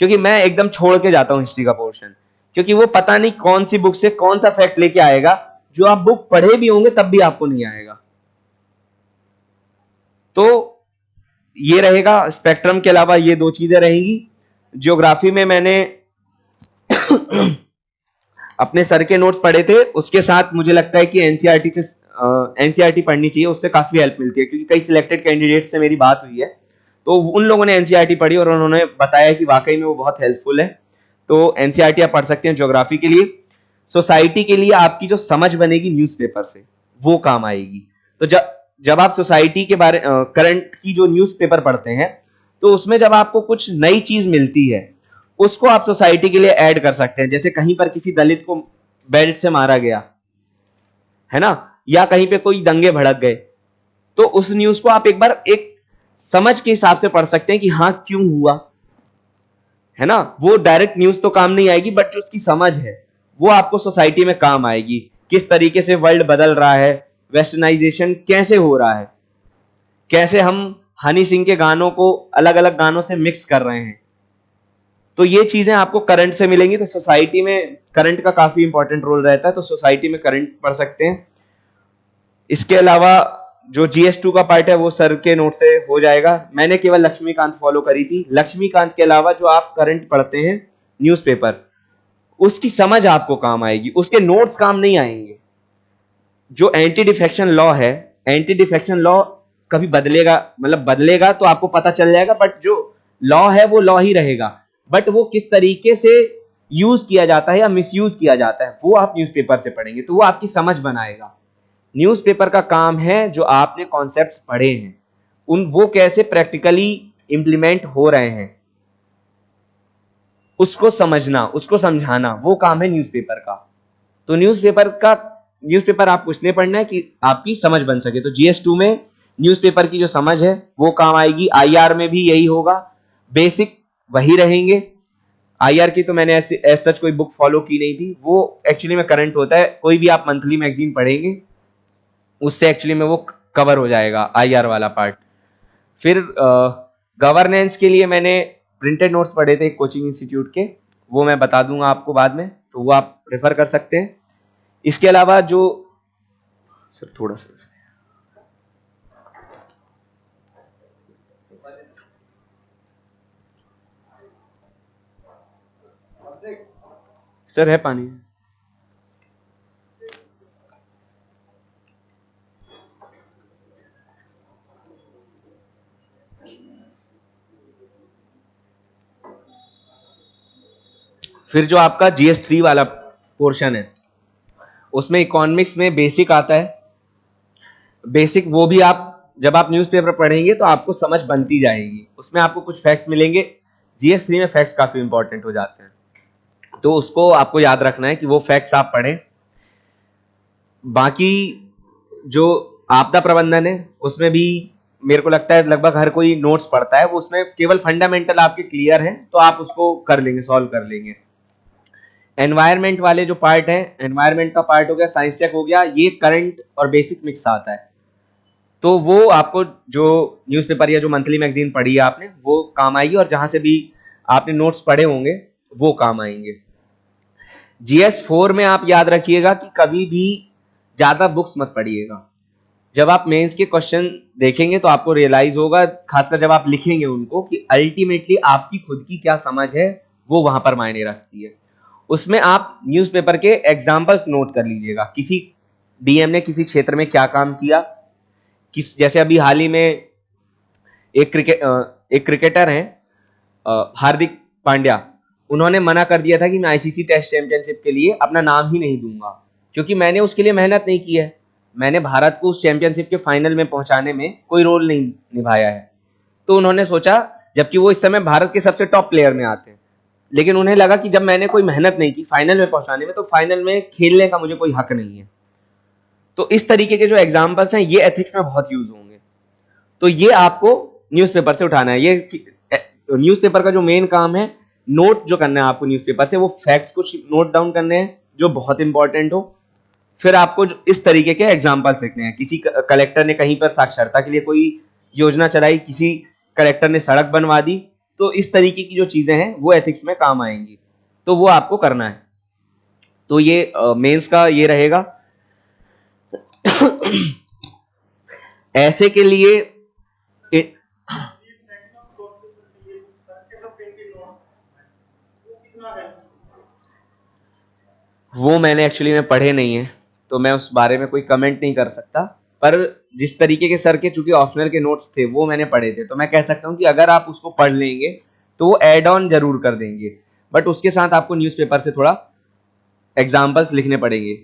क्योंकि मैं एकदम छोड़ के जाता हूं हिस्ट्री का पोर्शन, क्योंकि वो पता नहीं कौन सी बुक से कौन सा फैक्ट लेके आएगा, जो आप बुक पढ़े भी होंगे तब भी आपको नहीं आएगा। तो ये रहेगा। स्पेक्ट्रम के अलावा ये दो चीजें रहेंगी। ज्योग्राफी में मैंने अपने सर के नोट्स पढ़े थे, उसके साथ मुझे लगता है कि एनसीईआरटी पढ़नी चाहिए, उससे काफी हेल्प मिलती है, क्योंकि कई सिलेक्टेड कैंडिडेट से मेरी बात हुई है तो उन लोगों ने एनसीईआरटी पढ़ी और उन्होंने बताया कि वाकई में वो बहुत हेल्पफुल है। तो एनसीईआरटी आप पढ़ सकते हैं ज्योग्राफी के लिए। सोसाइटी के लिए आपकी जो समझ बनेगी न्यूज़पेपर से वो काम आएगी। तो जब आप सोसाइटी के बारे करंट की जो न्यूज़पेपर पढ़ते हैं तो उसमें जब आपको कुछ नई चीज मिलती है उसको आप सोसाइटी के लिए ऐड कर सकते हैं। जैसे कहीं पर किसी दलित को बेल्ट से मारा गया है ना, या कहीं पे कोई दंगे भड़क गए, तो उस न्यूज को आप एक बार एक समझ के हिसाब से पढ़ सकते हैं कि हाँ क्यों हुआ, है ना। वो डायरेक्ट न्यूज तो काम नहीं आएगी, बट जो उसकी समझ है वो आपको सोसाइटी में काम आएगी। किस तरीके से वर्ल्ड बदल रहा है, वेस्टर्नाइजेशन कैसे हो रहा है, कैसे हम हनी सिंह के गानों को अलग अलग गानों से मिक्स कर रहे हैं, तो ये चीजें आपको करंट से मिलेंगी। तो सोसाइटी में करंट का काफी इंपॉर्टेंट रोल रहता है, तो सोसाइटी में करंट पढ़ सकते हैं। इसके अलावा जो GS2 का पार्ट है वो सर के नोट से हो जाएगा। मैंने केवल लक्ष्मीकांत फॉलो करी थी। लक्ष्मीकांत के अलावा जो आप करंट पढ़ते हैं न्यूज़पेपर, उसकी समझ आपको काम आएगी, उसके नोट्स काम नहीं आएंगे। जो एंटी डिफेक्शन लॉ है, एंटी डिफेक्शन लॉ कभी बदलेगा, मतलब बदलेगा तो आपको पता चल जाएगा, बट जो लॉ है वो लॉ ही रहेगा, बट वो किस तरीके से यूज किया जाता है या मिसयूज किया जाता है वो आप न्यूज़पेपर से पढ़ेंगे, तो वो आपकी समझ बनाएगा। न्यूज़पेपर का काम है जो आपने कॉन्सेप्ट्स पढ़े हैं वो कैसे प्रैक्टिकली इंप्लीमेंट हो रहे हैं उसको समझना, उसको समझाना, वो काम है न्यूज़पेपर का। तो न्यूज़पेपर आपको इसलिए पढ़ना है कि आपकी समझ बन सके। तो GS2 में न्यूज़पेपर की जो समझ है वो काम आएगी। IR में भी यही होगा, बेसिक वही रहेंगे। IR की तो मैंने ऐसे सच कोई बुक फॉलो की नहीं थी, वो एक्चुअली में करंट होता है। कोई भी आप मंथली मैगजीन पढ़ेंगे उससे एक्चुअली में वो कवर हो जाएगा IR वाला पार्ट। फिर गवर्नेंस के लिए मैंने प्रिंटेड नोट्स पढ़े थे कोचिंग इंस्टीट्यूट के, वो मैं बता दूंगा आपको बाद में, तो वो आप रेफर कर सकते हैं। इसके अलावा जो सर थोड़ा सा सर है पानी। फिर जो आपका GS3 वाला पोर्शन है उसमें इकोनॉमिक्स में बेसिक आता है। बेसिक वो भी आप जब आप न्यूज़पेपर पढ़ेंगे तो आपको समझ बनती जाएगी, उसमें आपको कुछ फैक्ट्स मिलेंगे। GS3 में फैक्ट्स काफी इंपॉर्टेंट हो जाते हैं, तो उसको आपको याद रखना है कि वो फैक्ट्स आप पढ़ें। बाकी जो आपदा प्रबंधन है उसमें भी मेरे को लगता है लगभग हर कोई नोट्स पढ़ता है, वो उसमें केवल फंडामेंटल आपके क्लियर हैं तो आप उसको कर लेंगे, सॉल्व कर लेंगे। एनवायरमेंट वाले जो पार्ट है, एनवायरमेंट का पार्ट हो गया, साइंस टेक हो गया, ये करंट और बेसिक मिक्स आता है, तो वो आपको जो न्यूज़पेपर या जो मंथली मैगजीन पढ़ी है आपने वो काम आएगी, और जहां से भी आपने नोट्स पढ़े होंगे वो काम आएंगे। GS4 में आप याद रखिएगा कि कभी भी ज्यादा बुक्स मत पढ़िएगा। जब आप मेंस के क्वेश्चन देखेंगे तो आपको रियलाइज होगा, खासकर जब आप लिखेंगे उनको, कि अल्टीमेटली आपकी खुद की क्या समझ है वो वहां पर मायने रखती है। उसमें आप न्यूज़पेपर के एग्जाम्पल्स नोट कर लीजिएगा, किसी DM ने किसी क्षेत्र में क्या काम किया, जैसे अभी हाल ही में एक क्रिकेटर हैं हार्दिक पांड्या, उन्होंने मना कर दिया था कि मैं ICC टेस्ट चैंपियनशिप के लिए अपना नाम ही नहीं दूंगा, क्योंकि मैंने उसके लिए मेहनत नहीं की है, मैंने भारत को उस चैंपियनशिप के फाइनल में पहुंचाने में कोई रोल नहीं निभाया है। तो उन्होंने सोचा, जबकि वो इस समय भारत के सबसे टॉप प्लेयर में आते हैं, लेकिन उन्हें लगा कि जब मैंने कोई मेहनत नहीं की फाइनल में पहुंचाने में, तो फाइनल में खेलने का मुझे कोई हक नहीं है। तो इस तरीके के जो एग्जाम्पल्स हैं ये एथिक्स में बहुत यूज होंगे। तो ये आपको न्यूज़पेपर से उठाना है। ये न्यूज़पेपर का जो मेन काम है, नोट जो करना है आपको न्यूज़पेपर से, वो फैक्ट्स कुछ नोट डाउन करने हैं जो बहुत इंपॉर्टेंट हो। फिर आपको इस तरीके के एग्जाम्पल्स लिखने हैं। किसी कलेक्टर ने कहीं पर साक्षरता के लिए कोई योजना चलाई, किसी कलेक्टर ने सड़क बनवा दी, तो इस तरीके की जो चीजें हैं वो एथिक्स में काम आएंगी, तो वो आपको करना है। तो ये मेंस का ये रहेगा। ऐसे के लिए वो मैंने एक्चुअली में पढ़े नहीं है, तो मैं उस बारे में कोई कमेंट नहीं कर सकता। पर जिस तरीके के सर के चूंकि ऑप्शनल के नोट्स थे वो मैंने पढ़े थे, तो मैं कह सकता हूं कि अगर आप उसको पढ़ लेंगे तो वो एड ऑन जरूर कर देंगे, बट उसके साथ आपको न्यूज़पेपर से थोड़ा एग्जाम्पल्स लिखने पड़ेंगे।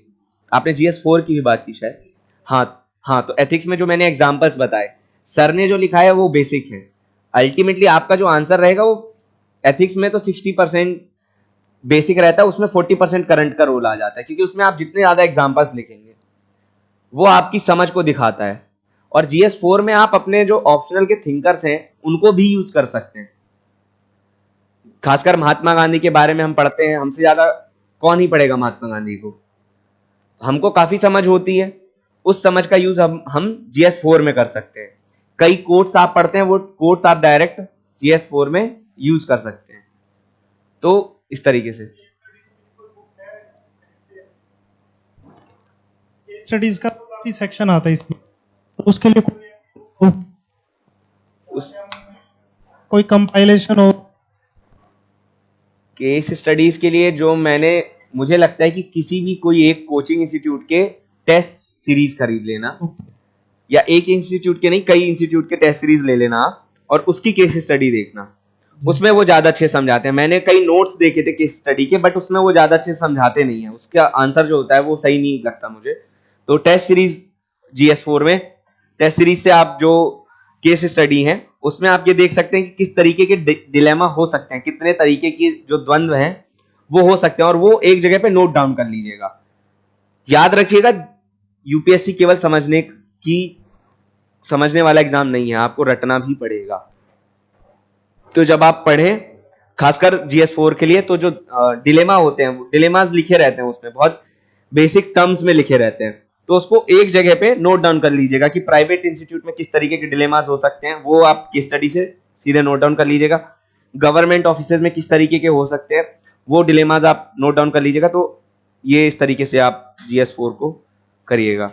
आपने GS4 की भी बात की शायद। हाँ, तो एथिक्स में जो मैंने एग्जाम्पल्स बताए, सर ने जो लिखा है वो बेसिक है। अल्टीमेटली आपका जो आंसर रहेगा वो एथिक्स में तो 60% बेसिक रहता है, उसमें 40% करंट का रोल आ जाता है, क्योंकि उसमें आप जितने ज्यादा एग्जाम्पल्स लिखेंगे वो आपकी समझ को दिखाता है। और GS4 में आप अपने जो ऑप्शनल के थिंकर्स हैं उनको भी यूज कर सकते हैं। खासकर महात्मा गांधी के बारे में हम पढ़ते हैं, हमसे ज्यादा कौन ही पढ़ेगा महात्मा गांधी को, हमको काफी समझ होती है। उस समझ का यूज हम GS4 में कर सकते हैं। कई कोट्स आप पढ़ते हैं, वो कोट्स आप डायरेक्ट GS4 में यूज कर सकते हैं। तो इस तरीके से स्टडीज का काफी सेक्शन आता है इसमें, तो उसके लिए कोई कंपाइलेशन हो। केस स्टडीज के लिए जो मुझे लगता है कि किसी भी कोई एक कोचिंग इंस्टीट्यूट के टेस्ट सीरीज खरीद लेना, या एक इंस्टीट्यूट के नहीं कई इंस्टीट्यूट के टेस्ट सीरीज ले लेना और उसकी केस स्टडी देखना, उसमें वो ज्यादा अच्छे समझाते हैं। मैंने कई नोट्स देखे थे केस स्टडी के, बट उसमें वो ज्यादा अच्छे समझाते नहीं है, उसका आंसर जो होता है वो सही नहीं लगता मुझे। तो टेस्ट सीरीज GS4 में टेस्ट सीरीज से आप जो केस स्टडी है उसमें आप ये देख सकते हैं कि किस तरीके के डिलेमा हो सकते हैं, कितने तरीके की जो द्वंद्व हैं वो हो सकते हैं, और वो एक जगह पे नोट डाउन कर लीजिएगा। याद रखिएगा, यूपीएससी केवल समझने वाला एग्जाम नहीं है, आपको रटना भी पड़ेगा। तो जब आप पढ़ें खासकर GS4 के लिए, तो जो डिलेमा होते हैं, डिलेमास लिखे रहते हैं, उसमें बहुत बेसिक टर्म्स में लिखे रहते हैं, तो उसको एक जगह पे नोट डाउन कर लीजिएगा कि प्राइवेट इंस्टीट्यूट में किस तरीके के डिलेमास हो सकते हैं, वो आप केस स्टडी से सीधे नोट डाउन कर लीजिएगा। गवर्नमेंट ऑफिसेज में किस तरीके के हो सकते हैं वो डिलेमास आप नोट डाउन कर लीजिएगा। तो ये इस तरीके से आप GS4 को करिएगा।